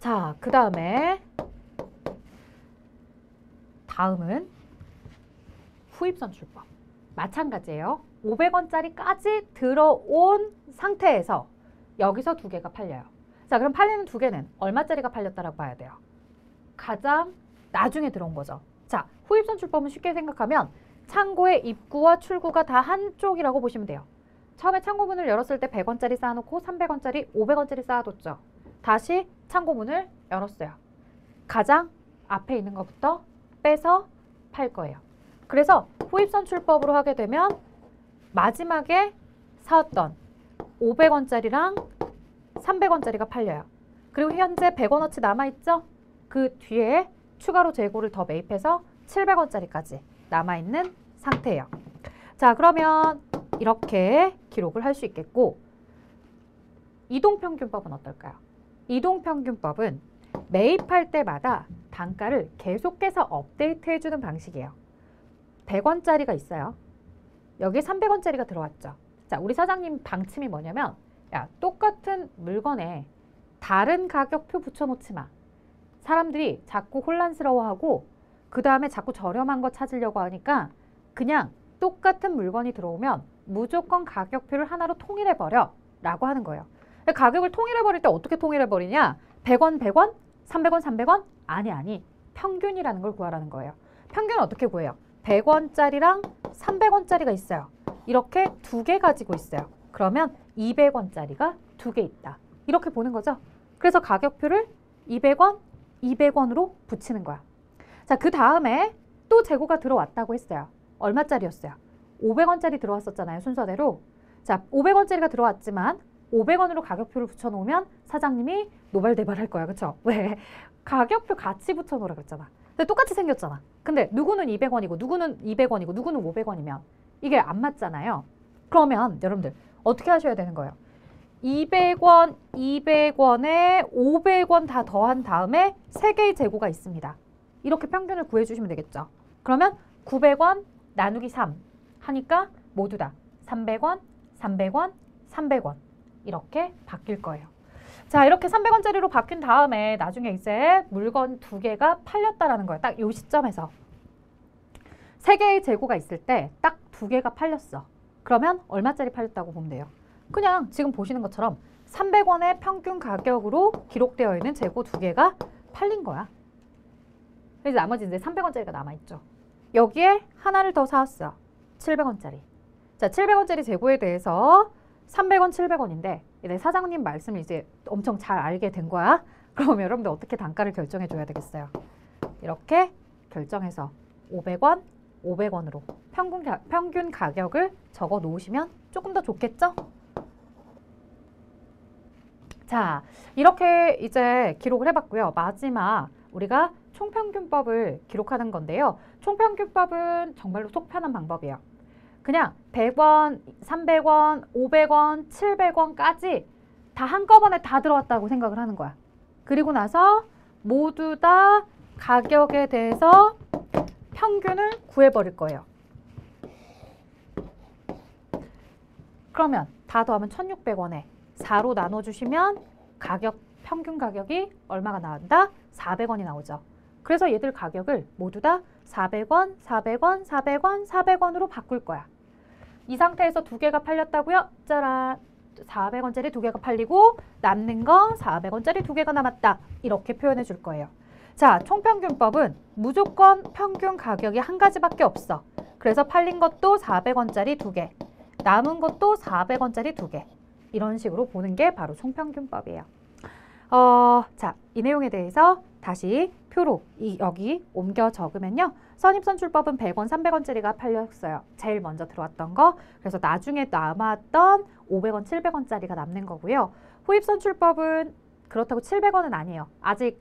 자, 그 다음은 후입선출법. 마찬가지예요. 500원짜리까지 들어온 상태에서 여기서 2개가 팔려요. 자, 그럼 팔리는 2개는 얼마짜리가 팔렸다라고 봐야 돼요? 가장 나중에 들어온 거죠. 자, 후입선출법은 쉽게 생각하면 창고의 입구와 출구가 다 한쪽이라고 보시면 돼요. 처음에 창고문을 열었을 때 100원짜리 쌓아놓고 300원짜리, 500원짜리 쌓아뒀죠. 다시 창고문을 열었어요. 가장 앞에 있는 것부터 빼서 팔 거예요. 그래서 후입선출법으로 하게 되면 마지막에 사왔던 500원짜리랑 300원짜리가 팔려요. 그리고 현재 100원어치 남아있죠? 그 뒤에 추가로 재고를 더 매입해서 700원짜리까지 남아있는 상태예요. 자, 그러면 이렇게 기록을 할 수 있겠고, 이동평균법은 어떨까요? 이동평균법은 매입할 때마다 단가를 계속해서 업데이트해주는 방식이에요. 100원짜리가 있어요. 여기에 300원짜리가 들어왔죠. 자, 우리 사장님 방침이 뭐냐면, 야, 똑같은 물건에 다른 가격표 붙여놓지 마. 사람들이 자꾸 혼란스러워하고 그 다음에 자꾸 저렴한 거 찾으려고 하니까 그냥 똑같은 물건이 들어오면 무조건 가격표를 하나로 통일해버려 라고 하는 거예요. 가격을 통일해버릴 때 어떻게 통일해버리냐? 100원, 100원, 300원, 300원? 아니. 평균이라는 걸 구하라는 거예요. 평균은 어떻게 구해요? 100원짜리랑 300원짜리가 있어요. 이렇게 두 개 가지고 있어요. 그러면 200원짜리가 두 개 있다. 이렇게 보는 거죠. 그래서 가격표를 200원, 200원으로 붙이는 거야. 자, 그 다음에 또 재고가 들어왔다고 했어요. 얼마짜리였어요? 500원짜리 들어왔었잖아요. 순서대로. 자, 500원짜리가 들어왔지만 500원으로 가격표를 붙여놓으면 사장님이 노발대발할 거야. 그쵸? 왜? 가격표 같이 붙여놓으라 그랬잖아. 근데 똑같이 생겼잖아. 근데 누구는 200원이고 누구는 200원이고 누구는 500원이면 이게 안 맞잖아요. 그러면 여러분들 어떻게 하셔야 되는 거예요? 200원, 200원에 500원 다 더한 다음에 3개의 재고가 있습니다. 이렇게 평균을 구해주시면 되겠죠. 그러면 900원 나누기 3 하니까 모두 다 300원, 300원, 300원 이렇게 바뀔 거예요. 자, 이렇게 300원짜리로 바뀐 다음에 나중에 이제 물건 두 개가 팔렸다라는 거예요. 딱 이 시점에서. 3개의 재고가 있을 때 딱 두 개가 팔렸어. 그러면 얼마짜리 팔렸다고 보면 돼요? 그냥 지금 보시는 것처럼 300원의 평균 가격으로 기록되어 있는 재고 두 개가 팔린 거야. 그래서 나머지 이제 300원짜리가 남아있죠. 여기에 하나를 더 사왔어. 700원짜리. 자, 700원짜리 재고에 대해서 300원, 700원인데 이제 사장님 말씀을 이제 엄청 잘 알게 된 거야. 그럼 여러분들 어떻게 단가를 결정해 줘야 되겠어요? 이렇게 결정해서 500원, 500원으로 평균 가격을 적어 놓으시면 조금 더 좋겠죠? 자, 이렇게 이제 기록을 해봤고요. 마지막 우리가 총평균법을 기록하는 건데요. 총평균법은 정말로 속 편한 방법이에요. 그냥 100원, 300원, 500원, 700원까지 다 한꺼번에 다 들어왔다고 생각을 하는 거야. 그리고 나서 모두 다 가격에 대해서 평균을 구해버릴 거예요. 그러면 다 더하면 1600원에 4로 나눠주시면 평균 가격이 얼마가 나온다? 400원이 나오죠. 그래서 얘들 가격을 모두 다 400원, 400원, 400원, 400원으로 바꿀 거야. 이 상태에서 두 개가 팔렸다고요? 짜란! 400원짜리 두 개가 팔리고 남는 거 400원짜리 두 개가 남았다. 이렇게 표현해 줄 거예요. 자, 총평균법은 무조건 평균 가격이 한 가지밖에 없어. 그래서 팔린 것도 400원짜리 두 개, 남은 것도 400원짜리 두 개. 이런 식으로 보는 게 바로 총평균법이에요. 자, 이 내용에 대해서 다시 표로 여기 옮겨 적으면요. 선입선출법은 100원, 300원짜리가 팔렸어요. 제일 먼저 들어왔던 거. 그래서 나중에 남았던 500원, 700원짜리가 남는 거고요. 후입선출법은 그렇다고 700원은 아니에요. 아직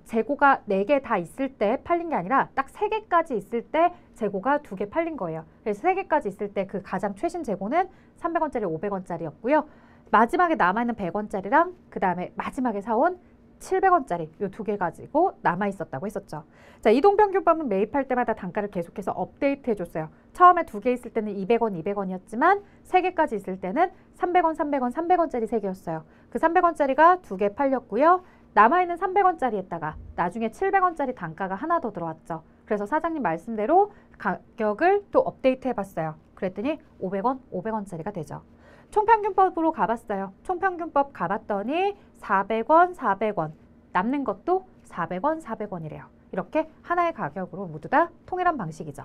재고가 4개 다 있을 때 팔린 게 아니라 딱 3개까지 있을 때 재고가 2개 팔린 거예요. 그래서 3개까지 있을 때 그 가장 최신 재고는 300원짜리, 500원짜리였고요. 마지막에 남아있는 100원짜리랑 그 다음에 마지막에 사온 700원짜리 이 두 개 가지고 남아있었다고 했었죠. 자, 이동평균법은 매입할 때마다 단가를 계속해서 업데이트 해줬어요. 처음에 두 개 있을 때는 200원, 200원이었지만 3개까지 있을 때는 300원, 300원, 300원짜리 3개였어요. 그 300원짜리가 두 개 팔렸고요. 남아있는 300원짜리에다가 나중에 700원짜리 단가가 하나 더 들어왔죠. 그래서 사장님 말씀대로 가격을 또 업데이트 해봤어요. 그랬더니 500원, 500원짜리가 되죠. 총평균법으로 가봤어요. 총평균법 가봤더니 400원, 400원, 남는 것도 400원, 400원이래요. 이렇게 하나의 가격으로 모두 다 통일한 방식이죠.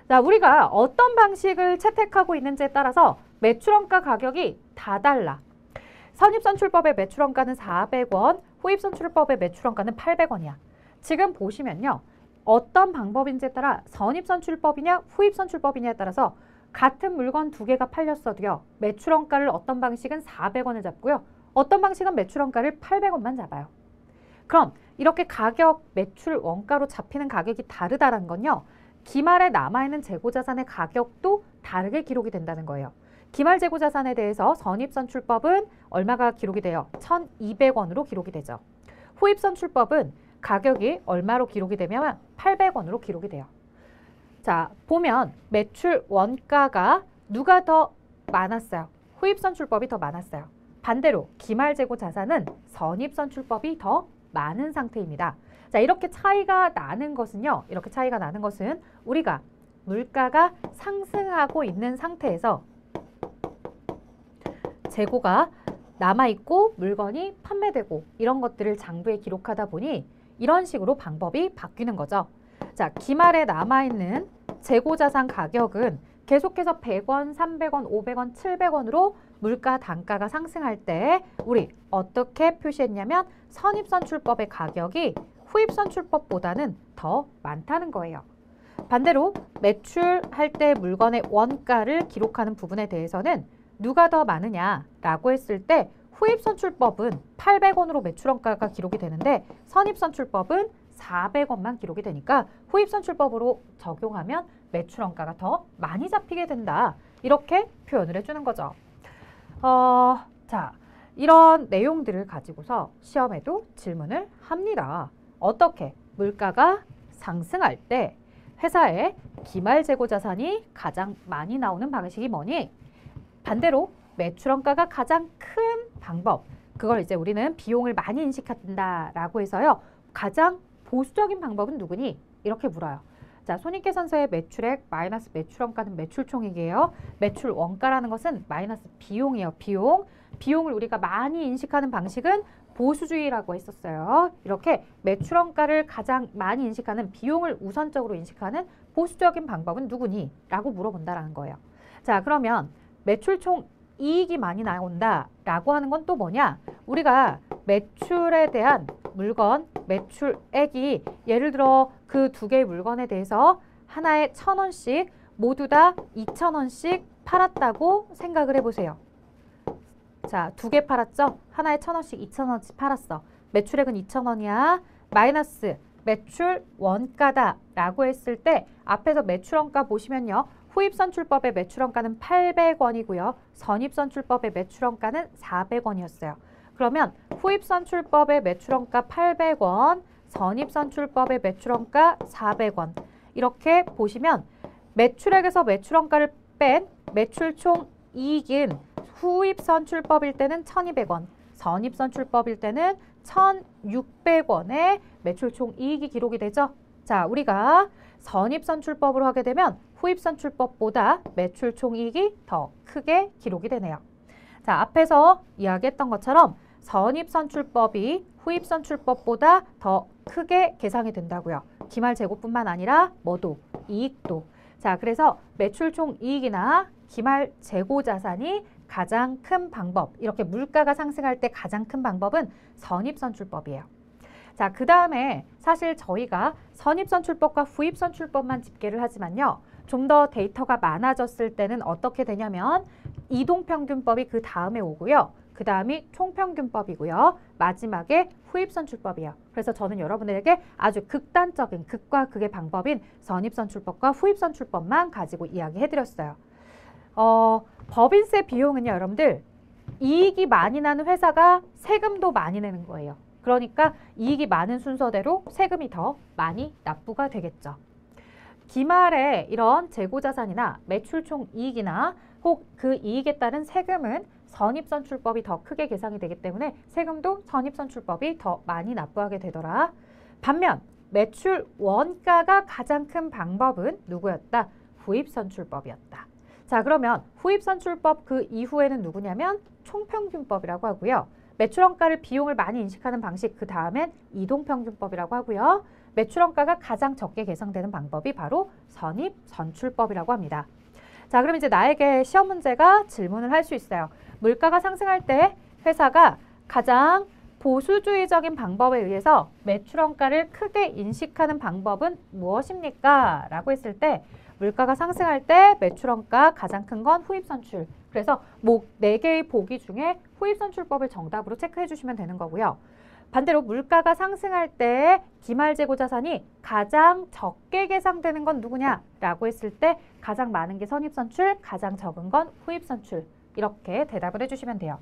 자, 우리가 어떤 방식을 채택하고 있는지에 따라서 매출원가 가격이 다 달라. 선입선출법의 매출원가는 400원, 후입선출법의 매출원가는 800원이야. 지금 보시면요. 어떤 방법인지에 따라 선입선출법이냐 후입선출법이냐에 따라서 같은 물건 두 개가 팔렸어도요. 매출원가를 어떤 방식은 400원을 잡고요. 어떤 방식은 매출원가를 800원만 잡아요. 그럼 이렇게 가격, 매출, 원가로 잡히는 가격이 다르다는 건요. 기말에 남아있는 재고자산의 가격도 다르게 기록이 된다는 거예요. 기말 재고자산에 대해서 선입선출법은 얼마가 기록이 돼요? 1,200원으로 기록이 되죠. 후입선출법은 가격이 얼마로 기록이 되면 800원으로 기록이 돼요. 자, 보면 매출 원가가 누가 더 많았어요? 후입선출법이 더 많았어요. 반대로 기말 재고 자산은 선입선출법이 더 많은 상태입니다. 자, 이렇게 차이가 나는 것은요. 이렇게 차이가 나는 것은 우리가 물가가 상승하고 있는 상태에서 재고가 남아있고 물건이 판매되고 이런 것들을 장부에 기록하다 보니 이런 식으로 방법이 바뀌는 거죠. 자, 기말에 남아있는 재고자산 가격은 계속해서 100원, 300원, 500원, 700원으로 물가, 단가가 상승할 때 우리 어떻게 표시했냐면 선입선출법의 가격이 후입선출법보다는 더 많다는 거예요. 반대로 매출할 때 물건의 원가를 기록하는 부분에 대해서는 누가 더 많으냐라고 했을 때 후입선출법은 800원으로 매출원가가 기록이 되는데 선입선출법은 400원만 기록이 되니까 후입선출법으로 적용하면 매출원가가 더 많이 잡히게 된다. 이렇게 표현을 해주는 거죠. 자, 이런 내용들을 가지고서 시험에도 질문을 합니다. 어떻게 물가가 상승할 때 회사의 기말 재고 자산이 가장 많이 나오는 방식이 뭐니? 반대로 매출원가가 가장 큰 방법, 그걸 이제 우리는 비용을 많이 인식한다라고 해서요. 가장 보수적인 방법은 누구니? 이렇게 물어요. 자, 손익계산서의 매출액 마이너스 매출원가는 매출총액이에요. 매출원가라는 것은 마이너스 비용이에요. 비용을 우리가 많이 인식하는 방식은 보수주의라고 했었어요. 이렇게 매출원가를 가장 많이 인식하는 비용을 우선적으로 인식하는 보수적인 방법은 누구니? 라고 물어본다라는 거예요. 자, 그러면 매출총 이익이 많이 나온다라고 하는 건 또 뭐냐? 우리가 매출에 대한 물건, 매출액이 예를 들어 그 두 개의 물건에 대해서 하나에 1,000원씩 모두 다 2,000원씩 팔았다고 생각을 해보세요. 자, 두 개 팔았죠? 하나에 1,000원씩 2,000원씩 팔았어. 매출액은 2,000원이야. 마이너스 매출 원가다 라고 했을 때 앞에서 매출원가 보시면요. 후입선출법의 매출원가는 800원이고요. 선입선출법의 매출원가는 400원이었어요. 그러면 후입선출법의 매출원가 800원, 선입선출법의 매출원가 400원. 이렇게 보시면 매출액에서 매출원가를 뺀 매출총 이익인 후입선출법일 때는 1,200원, 선입선출법일 때는 1,600원의 매출총 이익이 기록이 되죠. 자, 우리가 선입선출법으로 하게 되면 후입선출법보다 매출총 이익이 더 크게 기록이 되네요. 자, 앞에서 이야기했던 것처럼 선입선출법이 후입선출법보다 더 크게 계상이 된다고요. 기말 재고뿐만 아니라 뭐도 이익도. 자, 그래서 매출총 이익이나 기말 재고 자산이 가장 큰 방법, 이렇게 물가가 상승할 때 가장 큰 방법은 선입선출법이에요. 자, 그 다음에 사실 저희가 선입선출법과 후입선출법만 집계를 하지만요. 좀 더 데이터가 많아졌을 때는 어떻게 되냐면 이동평균법이 그 다음에 오고요. 그 다음이 총평균법이고요. 마지막에 후입선출법이에요. 그래서 저는 여러분들에게 아주 극단적인 극과 극의 방법인 선입선출법과 후입선출법만 가지고 이야기해드렸어요. 법인세 비용은요, 여러분들 이익이 많이 나는 회사가 세금도 많이 내는 거예요. 그러니까 이익이 많은 순서대로 세금이 더 많이 납부가 되겠죠. 기말에 이런 재고자산이나 매출총 이익이나 혹 그 이익에 따른 세금은 선입선출법이 더 크게 계상이 되기 때문에 세금도 선입선출법이 더 많이 납부하게 되더라. 반면 매출 원가가 가장 큰 방법은 누구였다? 후입선출법이었다. 자, 그러면 후입선출법 그 이후에는 누구냐면 총평균법이라고 하고요. 매출원가를 비용을 많이 인식하는 방식 그 다음엔 이동평균법이라고 하고요. 매출원가가 가장 적게 계상되는 방법이 바로 선입선출법이라고 합니다. 자, 그럼 이제 나에게 시험 문제가 질문을 할 수 있어요. 물가가 상승할 때 회사가 가장 보수주의적인 방법에 의해서 매출원가를 크게 인식하는 방법은 무엇입니까? 라고 했을 때 물가가 상승할 때 매출원가 가장 큰 건 후입선출. 그래서 뭐 4개의 보기 중에 후입선출법을 정답으로 체크해 주시면 되는 거고요. 반대로 물가가 상승할 때 기말재고자산이 가장 적게 계상되는 건 누구냐라고 했을 때 가장 많은 게 선입선출, 가장 적은 건 후입선출. 이렇게 대답을 해주시면 돼요.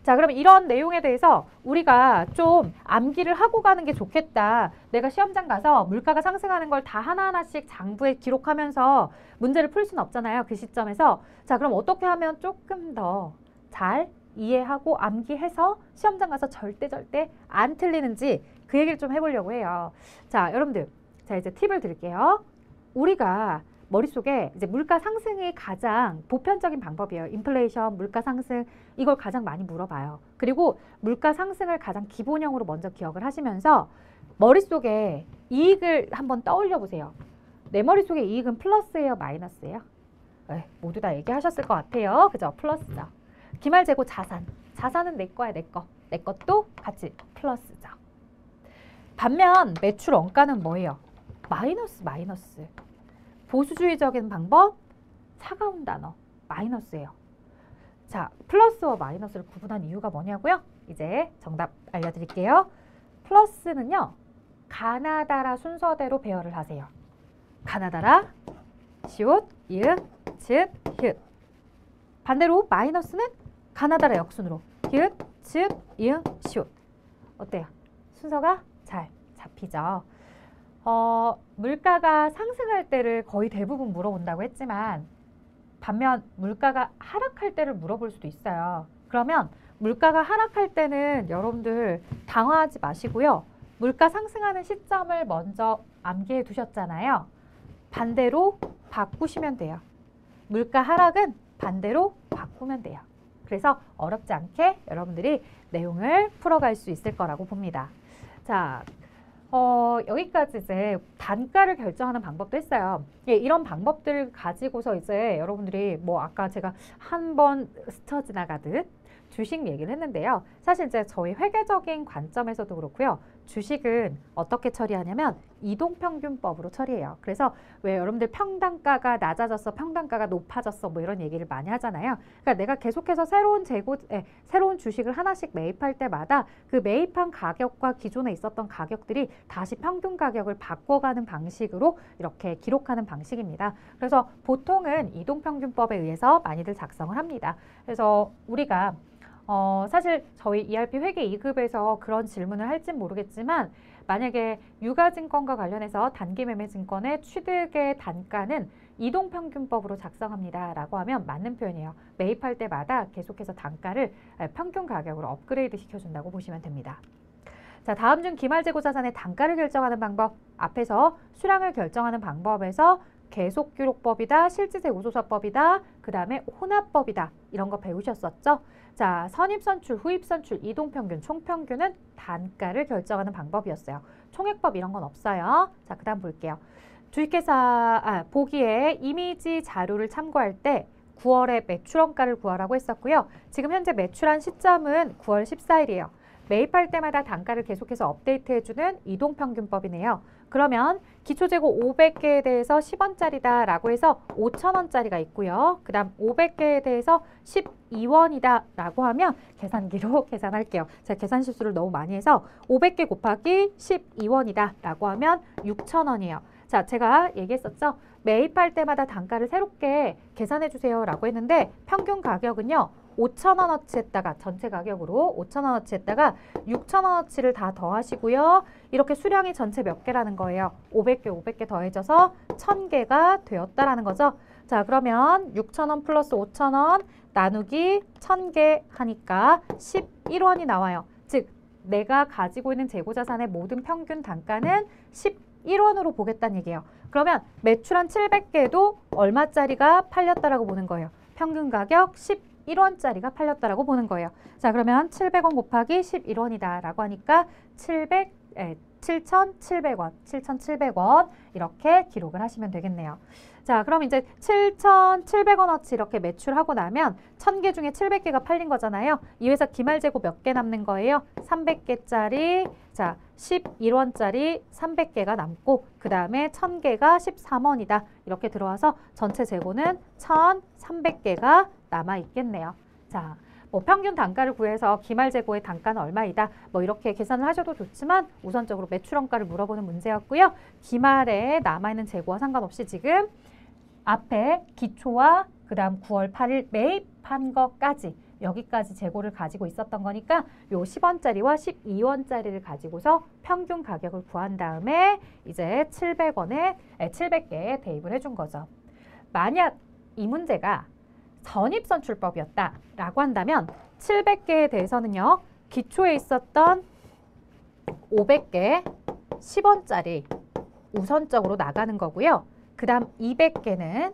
자, 그럼 이런 내용에 대해서 우리가 좀 암기를 하고 가는 게 좋겠다. 내가 시험장 가서 물가가 상승하는 걸 다 하나하나씩 장부에 기록하면서 문제를 풀 수는 없잖아요. 그 시점에서. 자, 그럼 어떻게 하면 조금 더 잘 이해하고 암기해서 시험장 가서 절대 안 틀리는지 그 얘기를 좀 해보려고 해요. 자, 여러분들. 자, 이제 팁을 드릴게요. 우리가 머릿속에 이제 물가 상승이 가장 보편적인 방법이에요. 인플레이션, 물가 상승 이걸 가장 많이 물어봐요. 그리고 물가 상승을 가장 기본형으로 먼저 기억을 하시면서 머릿속에 이익을 한번 떠올려 보세요. 내 머릿속에 이익은 플러스예요, 마이너스예요? 모두 다 얘기하셨을 것 같아요. 그죠? 플러스죠. 기말재고 자산. 자산은 내 거야, 내 거. 내 것도 같이 플러스죠. 반면 매출 원가는 뭐예요? 마이너스. 보수주의적인 방법, 차가운 단어, 마이너스예요. 자, 플러스와 마이너스를 구분한 이유가 뭐냐고요? 이제 정답 알려드릴게요. 플러스는요, 가나다라 순서대로 배열을 하세요. 가나다라, 시옷, 이응, 읒, 흒. 반대로 마이너스는 가나다라 역순으로 흒, 읒, 이응, 시옷. 어때요? 순서가 잘 잡히죠? 물가가 상승할 때를 거의 대부분 물어본다고 했지만 반면 물가가 하락할 때를 물어볼 수도 있어요. 그러면 물가가 하락할 때는 여러분들 당황하지 마시고요. 물가 상승하는 시점을 먼저 암기해 두셨잖아요. 반대로 바꾸시면 돼요. 물가 하락은 반대로 바꾸면 돼요. 그래서 어렵지 않게 여러분들이 내용을 풀어갈 수 있을 거라고 봅니다. 자, 여기까지 이제 단가를 결정하는 방법도 했어요. 예, 이런 방법들 가지고서 이제 여러분들이 뭐 아까 제가 한번 스쳐 지나가듯 주식 얘기를 했는데요. 사실 이제 저희 회계적인 관점에서도 그렇고요. 주식은 어떻게 처리하냐면 이동평균법으로 처리해요. 그래서 왜 여러분들 평단가가 낮아졌어, 평단가가 높아졌어 뭐 이런 얘기를 많이 하잖아요. 그러니까 내가 계속해서 새로운 주식을 하나씩 매입할 때마다 그 매입한 가격과 기존에 있었던 가격들이 다시 평균 가격을 바꿔가는 방식으로 이렇게 기록하는 방식입니다. 그래서 보통은 이동평균법에 의해서 많이들 작성을 합니다. 그래서 우리가 사실 저희 ERP 회계 2급에서 그런 질문을 할진 모르겠지만 만약에 유가증권과 관련해서 단기매매증권의 취득의 단가는 이동평균법으로 작성합니다 라고 하면 맞는 표현이에요. 매입할 때마다 계속해서 단가를 평균 가격으로 업그레이드 시켜준다고 보시면 됩니다. 자, 다음 중 기말재고자산의 단가를 결정하는 방법, 앞에서 수량을 결정하는 방법에서 계속기록법이다, 실질세우조사법이다, 그 다음에 혼합법이다 이런 거 배우셨었죠? 자, 선입선출, 후입선출, 이동평균, 총평균은 단가를 결정하는 방법이었어요. 총액법 이런 건 없어요. 자, 그 다음 볼게요. 보기에 이미지 자료를 참고할 때 9월에 매출원가를 구하라고 했었고요. 지금 현재 매출한 시점은 9월 14일이에요. 매입할 때마다 단가를 계속해서 업데이트해주는 이동평균법이네요. 그러면 기초재고 500개에 대해서 10원짜리다 라고 해서 5,000원짜리가 있고요. 그 다음 500개에 대해서 12원이다 라고 하면 계산기로 계산할게요. 제가 계산 실수를 너무 많이 해서 500개 곱하기 12원이다 라고 하면 6,000원이에요. 자, 제가 얘기했었죠. 매입할 때마다 단가를 새롭게 계산해 주세요 라고 했는데 평균 가격은요. 5,000원어치에다가 전체 가격으로 5,000원어치에다가 6,000원어치를 다 더하시고요. 이렇게 수량이 전체 몇 개라는 거예요. 500개, 500개 더해져서 1,000개가 되었다라는 거죠. 자, 그러면 6,000원 플러스 5,000원 나누기 1,000개 하니까 11원이 나와요. 즉, 내가 가지고 있는 재고자산의 모든 평균 단가는 11원으로 보겠다는 얘기예요. 그러면 매출한 700개도 얼마짜리가 팔렸다라고 보는 거예요. 평균 가격 11원짜리가 팔렸다라고 보는 거예요. 자, 그러면 700원 곱하기 11원이다 라고 하니까 7,700원, 7,700원 이렇게 기록을 하시면 되겠네요. 자, 그럼 이제 7,700원어치 이렇게 매출하고 나면 1,000개 중에 700개가 팔린 거잖아요. 이 회사 기말재고 몇 개 남는 거예요? 300개짜리, 자, 11원짜리 300개가 남고 그 다음에 1,000개가 13원이다. 이렇게 들어와서 전체 재고는 1,300개가 남아있겠네요. 자, 뭐 평균 단가를 구해서 기말재고의 단가는 얼마이다. 뭐 이렇게 계산을 하셔도 좋지만 우선적으로 매출원가를 물어보는 문제였고요. 기말에 남아있는 재고와 상관없이 지금 앞에 기초와 그 다음 9월 8일 매입한 것까지 여기까지 재고를 가지고 있었던 거니까 요 10원짜리와 12원짜리를 가지고서 평균 가격을 구한 다음에 이제 700개에 대입을 해준 거죠. 만약 이 문제가 전입선출법이었다라고 한다면 700개에 대해서는요. 기초에 있었던 500개 10원짜리 우선적으로 나가는 거고요. 그 다음 200개는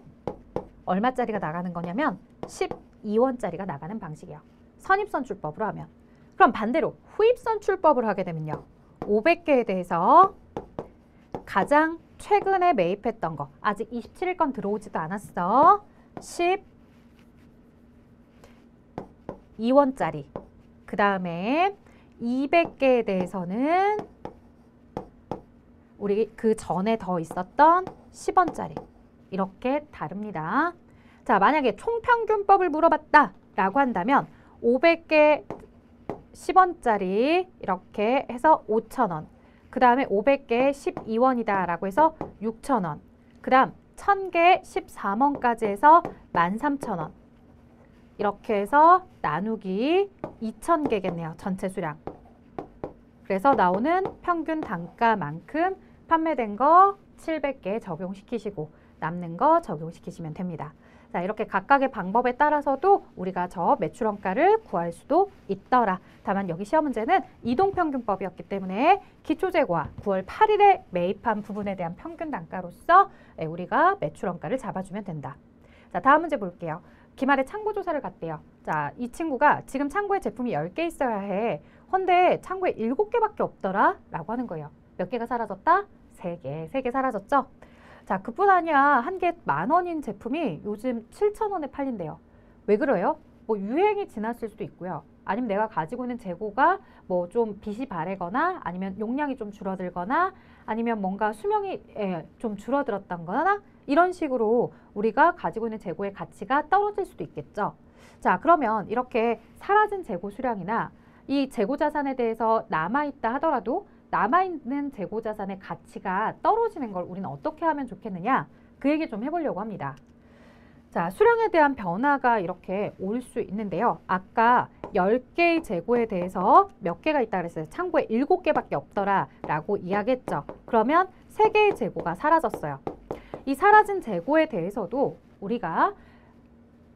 얼마짜리가 나가는 거냐면 12원짜리가 나가는 방식이에요. 선입선출법으로 하면. 그럼 반대로 후입선출법을 하게 되면요. 500개에 대해서 가장 최근에 매입했던 거 아직 27일 건 들어오지도 않았어. 12원짜리. 그 다음에 200개에 대해서는 우리 그 전에 더 있었던 10원짜리. 이렇게 다릅니다. 자, 만약에 총평균법을 물어봤다라고 한다면 500개 10원짜리 이렇게 해서 5,000원. 그 다음에 500개 12원이다 라고 해서 6,000원. 그 다음 1,000개 13원까지 해서 13,000원. 이렇게 해서 나누기 2,000개겠네요. 전체 수량. 그래서 나오는 평균 단가만큼 판매된 거 700개 적용시키시고 남는 거 적용시키시면 됩니다. 자, 이렇게 각각의 방법에 따라서도 우리가 저 매출원가를 구할 수도 있더라. 다만 여기 시험 문제는 이동평균법이었기 때문에 기초재고와 9월 8일에 매입한 부분에 대한 평균 단가로서 우리가 매출원가를 잡아주면 된다. 자, 다음 문제 볼게요. 기말에 창고조사를 갔대요. 자, 이 친구가 지금 창고에 제품이 10개 있어야 해. 근데 창고에 7개밖에 없더라 라고 하는 거예요. 몇 개가 사라졌다? 3개 사라졌죠? 자, 그뿐 아니야. 한 개 10,000원인 제품이 요즘 7,000원에 팔린대요. 왜 그래요? 뭐 유행이 지났을 수도 있고요. 아니면 내가 가지고 있는 재고가 뭐 좀 빛이 바래거나 아니면 용량이 좀 줄어들거나 아니면 뭔가 수명이 좀 줄어들었던 거나 이런 식으로 우리가 가지고 있는 재고의 가치가 떨어질 수도 있겠죠. 자, 그러면 이렇게 사라진 재고 수량이나 이 재고 자산에 대해서 남아있다 하더라도 남아있는 재고 자산의 가치가 떨어지는 걸 우리는 어떻게 하면 좋겠느냐? 그 얘기 좀 해보려고 합니다. 자, 수량에 대한 변화가 이렇게 올 수 있는데요. 아까 10개의 재고에 대해서 몇 개가 있다 그랬어요. 창고에 7개밖에 없더라 라고 이야기했죠. 그러면 3개의 재고가 사라졌어요. 이 사라진 재고에 대해서도 우리가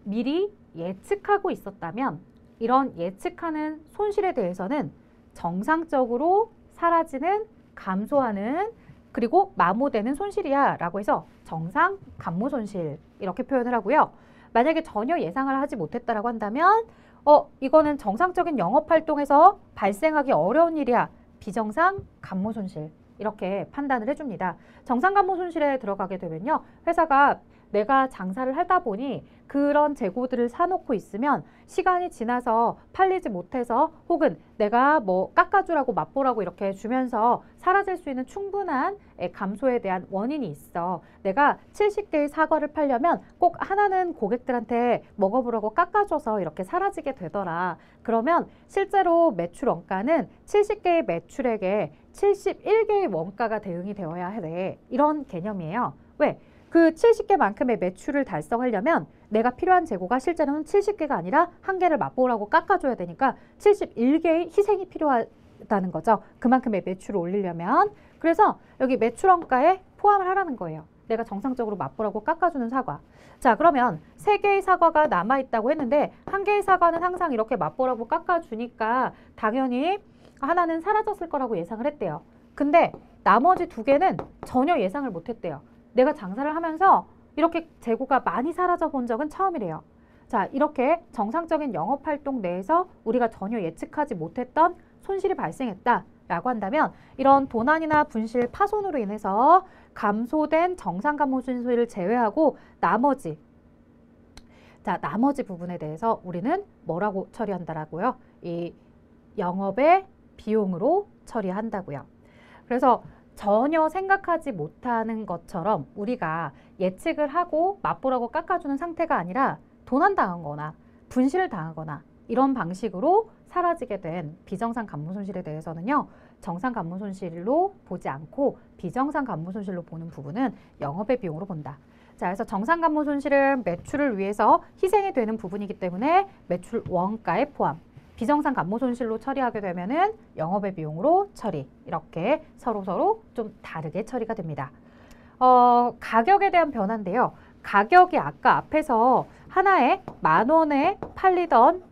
미리 예측하고 있었다면 이런 예측하는 손실에 대해서는 정상적으로 사라지는, 감소하는, 그리고 마모되는 손실이야 라고 해서 정상 감모 손실 이렇게 표현을 하고요. 만약에 전혀 예상을 하지 못했다라고 한다면 이거는 정상적인 영업활동에서 발생하기 어려운 일이야. 비정상 감모 손실 이렇게 판단을 해줍니다. 정상 감모 손실에 들어가게 되면요. 회사가 내가 장사를 하다 보니 그런 재고들을 사놓고 있으면 시간이 지나서 팔리지 못해서 혹은 내가 뭐 깎아주라고 맛보라고 이렇게 주면서 사라질 수 있는 충분한 감소에 대한 원인이 있어. 내가 70개의 사과를 팔려면 꼭 하나는 고객들한테 먹어보라고 깎아줘서 이렇게 사라지게 되더라. 그러면 실제로 매출 원가는 70개의 매출액에 71개의 원가가 대응이 되어야 돼. 이런 개념이에요. 왜? 그 70개만큼의 매출을 달성하려면 내가 필요한 재고가 실제로는 70개가 아니라 한 개를 맛보라고 깎아줘야 되니까 71개의 희생이 필요하다는 거죠. 그만큼의 매출을 올리려면. 그래서 여기 매출원가에 포함을 하라는 거예요. 내가 정상적으로 맛보라고 깎아주는 사과. 자, 그러면 3개의 사과가 남아있다고 했는데 한 개의 사과는 항상 이렇게 맛보라고 깎아주니까 당연히 하나는 사라졌을 거라고 예상을 했대요. 근데 나머지 2개는 전혀 예상을 못했대요. 내가 장사를 하면서 이렇게 재고가 많이 사라져 본 적은 처음이래요. 자, 이렇게 정상적인 영업활동 내에서 우리가 전혀 예측하지 못했던 손실이 발생했다라고 한다면 이런 도난이나 분실, 파손으로 인해서 감소된 정상 감모 손실을 제외하고 나머지 부분에 대해서 우리는 뭐라고 처리한다라고요? 이 영업의 비용으로 처리한다고요. 그래서 전혀 생각하지 못하는 것처럼 우리가 예측을 하고 맛보라고 깎아주는 상태가 아니라 도난당한 거나 분실을 당하거나 이런 방식으로 사라지게 된 비정상 감모 손실에 대해서는요. 정상 감모 손실로 보지 않고 비정상 감모 손실로 보는 부분은 영업의 비용으로 본다. 자, 그래서 정상 감모 손실은 매출을 위해서 희생이 되는 부분이기 때문에 매출 원가에 포함. 비정상 감모 손실로 처리하게 되면은 영업의 비용으로 처리. 이렇게 서로 좀 다르게 처리가 됩니다. 가격에 대한 변화인데요. 가격이 아까 앞에서 하나에 10,000원에 팔리던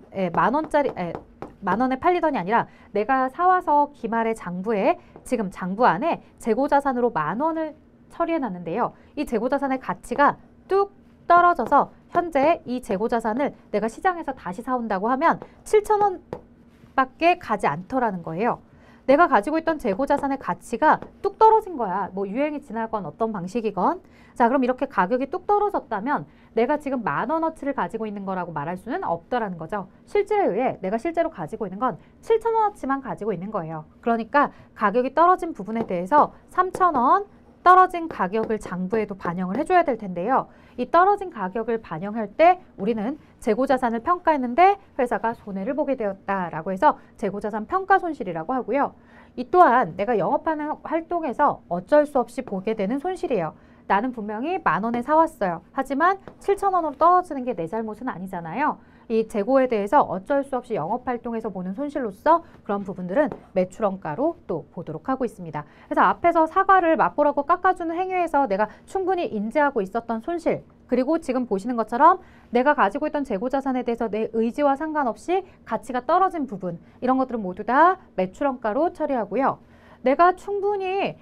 만원에 팔리던이 아니라 내가 사와서 기말에 장부에 지금 장부 안에 재고자산으로 10,000원을 처리해 놨는데요. 이 재고자산의 가치가 뚝 떨어져서 현재 이 재고자산을 내가 시장에서 다시 사온다고 하면 7,000원밖에 가지 않더라는 거예요. 내가 가지고 있던 재고자산의 가치가 뚝 떨어진 거야. 뭐 유행이 지나건 어떤 방식이건. 자, 그럼 이렇게 가격이 뚝 떨어졌다면 내가 지금 10,000원어치를 가지고 있는 거라고 말할 수는 없다라는 거죠. 실질에 의해 내가 실제로 가지고 있는 건 7,000원어치만 가지고 있는 거예요. 그러니까 가격이 떨어진 부분에 대해서 3,000원 떨어진 가격을 장부에도 반영을 해줘야 될 텐데요. 이 떨어진 가격을 반영할 때 우리는 재고자산을 평가했는데 회사가 손해를 보게 되었다라고 해서 재고자산 평가손실이라고 하고요. 이 또한 내가 영업하는 활동에서 어쩔 수 없이 보게 되는 손실이에요. 나는 분명히 10,000원에 사왔어요. 하지만 7,000원으로 떨어지는 게 내 잘못은 아니잖아요. 이 재고에 대해서 어쩔 수 없이 영업활동에서 보는 손실로서 그런 부분들은 매출원가로 또 보도록 하고 있습니다. 그래서 앞에서 사과를 맛보라고 깎아주는 행위에서 내가 충분히 인지하고 있었던 손실, 그리고 지금 보시는 것처럼 내가 가지고 있던 재고자산에 대해서 내 의지와 상관없이 가치가 떨어진 부분, 이런 것들은 모두 다 매출원가로 처리하고요. 내가 충분히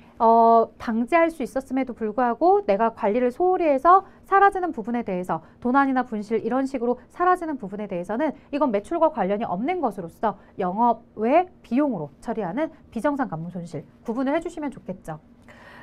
방지할 수 있었음에도 불구하고 내가 관리를 소홀히 해서 사라지는 부분에 대해서 도난이나 분실 이런 식으로 사라지는 부분에 대해서는 이건 매출과 관련이 없는 것으로서 영업 외 비용으로 처리하는 비정상 감모 손실 구분을 해주시면 좋겠죠.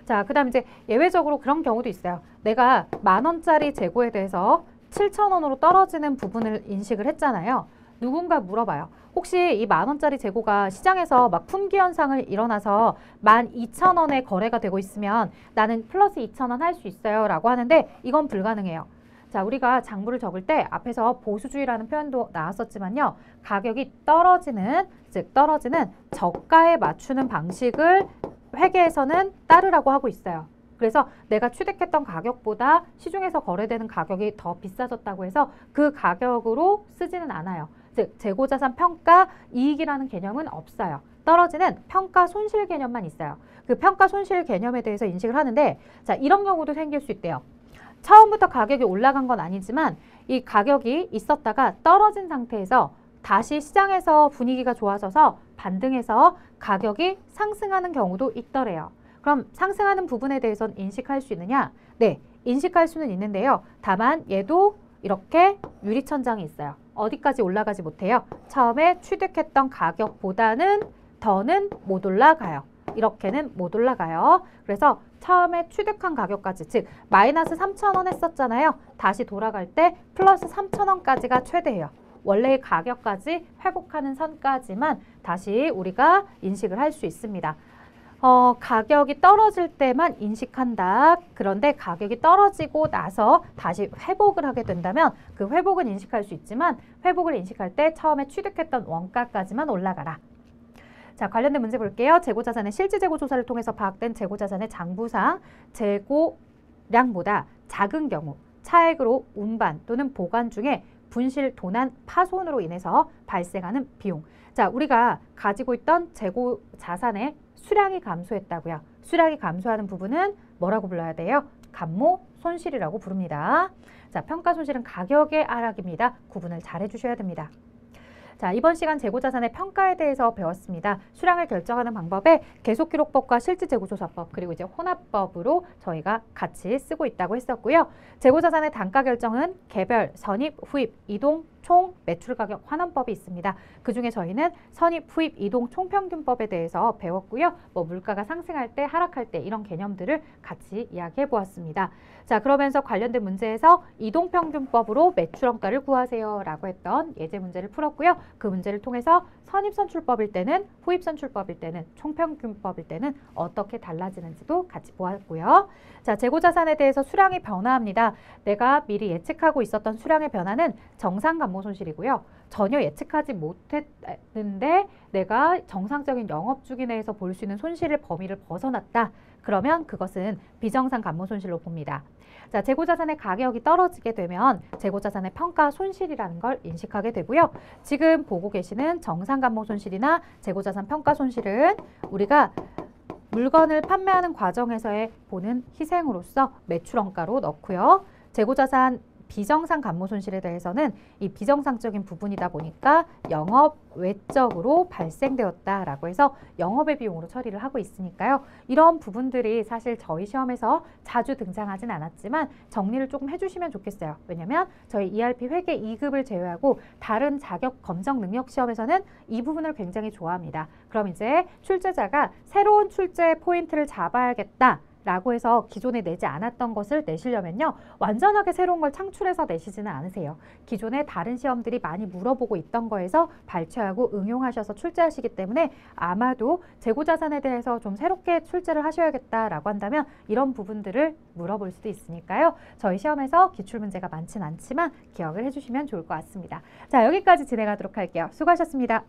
자, 그 다음 이제 예외적으로 그런 경우도 있어요. 내가 10,000원짜리 재고에 대해서 7,000원으로 떨어지는 부분을 인식을 했잖아요. 누군가 물어봐요. 혹시 이 10,000원짜리 재고가 시장에서 막 품귀 현상을 일어나서 12,000원에 거래가 되고 있으면 나는 플러스 2,000원 할 수 있어요 라고 하는데 이건 불가능해요. 자, 우리가 장부를 적을 때 앞에서 보수주의라는 표현도 나왔었지만요. 가격이 떨어지는, 즉 떨어지는 저가에 맞추는 방식을 회계에서는 따르라고 하고 있어요. 그래서 내가 취득했던 가격보다 시중에서 거래되는 가격이 더 비싸졌다고 해서 그 가격으로 쓰지는 않아요. 즉 재고자산 평가 이익이라는 개념은 없어요. 떨어지는 평가 손실 개념만 있어요. 그 평가 손실 개념에 대해서 인식을 하는데 자, 이런 경우도 생길 수 있대요. 처음부터 가격이 올라간 건 아니지만 이 가격이 있었다가 떨어진 상태에서 다시 시장에서 분위기가 좋아져서 반등해서 가격이 상승하는 경우도 있더래요. 그럼 상승하는 부분에 대해서는 인식할 수 있느냐? 네, 인식할 수는 있는데요. 다만 얘도 이렇게 유리천장이 있어요. 어디까지 올라가지 못해요. 처음에 취득했던 가격보다는 더는 못 올라가요. 이렇게는 못 올라가요. 그래서 처음에 취득한 가격까지, 즉 마이너스 3,000원 했었잖아요. 다시 돌아갈 때 플러스 3,000원까지가 최대예요. 원래의 가격까지 회복하는 선까지만 다시 우리가 인식을 할 수 있습니다. 가격이 떨어질 때만 인식한다. 그런데 가격이 떨어지고 나서 다시 회복을 하게 된다면 그 회복은 인식할 수 있지만 회복을 인식할 때 처음에 취득했던 원가까지만 올라가라. 자, 관련된 문제 볼게요. 재고자산의 실질재고 조사를 통해서 파악된 재고자산의 장부상 재고량보다 작은 경우 차액으로 운반 또는 보관 중에 분실, 도난, 파손으로 인해서 발생하는 비용. 자, 우리가 가지고 있던 재고 자산의 수량이 감소했다고요. 수량이 감소하는 부분은 뭐라고 불러야 돼요? 감모 손실이라고 부릅니다. 자, 평가 손실은 가격의 하락입니다. 구분을 잘 해주셔야 됩니다. 자, 이번 시간 재고자산의 평가에 대해서 배웠습니다. 수량을 결정하는 방법에 계속기록법과 실질재고조사법 그리고 이제 혼합법으로 저희가 같이 쓰고 있다고 했었고요. 재고자산의 단가 결정은 개별, 선입, 후입, 이동, 총, 매출가격 환원법이 있습니다. 그중에 저희는 선입, 후입, 이동, 총평균법에 대해서 배웠고요. 뭐 물가가 상승할 때, 하락할 때 이런 개념들을 같이 이야기해 보았습니다. 자, 그러면서 관련된 문제에서 이동평균법으로 매출원가를 구하세요 라고 했던 예제 문제를 풀었고요. 그 문제를 통해서 선입선출법일 때는, 후입선출법일 때는, 총평균법일 때는 어떻게 달라지는지도 같이 보았고요. 자, 재고자산에 대해서 수량이 변화합니다. 내가 미리 예측하고 있었던 수량의 변화는 정상감모 손실이고요. 전혀 예측하지 못했는데 내가 정상적인 영업주기 내에서 볼 수 있는 손실의 범위를 벗어났다. 그러면 그것은 비정상 감모 손실로 봅니다. 자, 재고자산의 가격이 떨어지게 되면 재고자산의 평가 손실이라는 걸 인식하게 되고요. 지금 보고 계시는 정상 감모 손실이나 재고자산 평가 손실은 우리가 물건을 판매하는 과정에서의 보는 희생으로서 매출원가로 넣고요. 재고자산 비정상 감모 손실에 대해서는 이 비정상적인 부분이다 보니까 영업 외적으로 발생되었다라고 해서 영업의 비용으로 처리를 하고 있으니까요. 이런 부분들이 사실 저희 시험에서 자주 등장하진 않았지만 정리를 조금 해주시면 좋겠어요. 왜냐하면 저희 ERP 회계 2급을 제외하고 다른 자격 검정 능력 시험에서는 이 부분을 굉장히 좋아합니다. 그럼 이제 출제자가 새로운 출제 포인트를 잡아야겠다 라고 해서 기존에 내지 않았던 것을 내시려면요. 완전하게 새로운 걸 창출해서 내시지는 않으세요. 기존에 다른 시험들이 많이 물어보고 있던 거에서 발췌하고 응용하셔서 출제하시기 때문에 아마도 재고자산에 대해서 좀 새롭게 출제를 하셔야겠다라고 한다면 이런 부분들을 물어볼 수도 있으니까요. 저희 시험에서 기출문제가 많진 않지만 기억을 해주시면 좋을 것 같습니다. 자, 여기까지 진행하도록 할게요. 수고하셨습니다.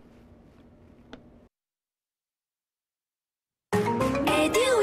에듀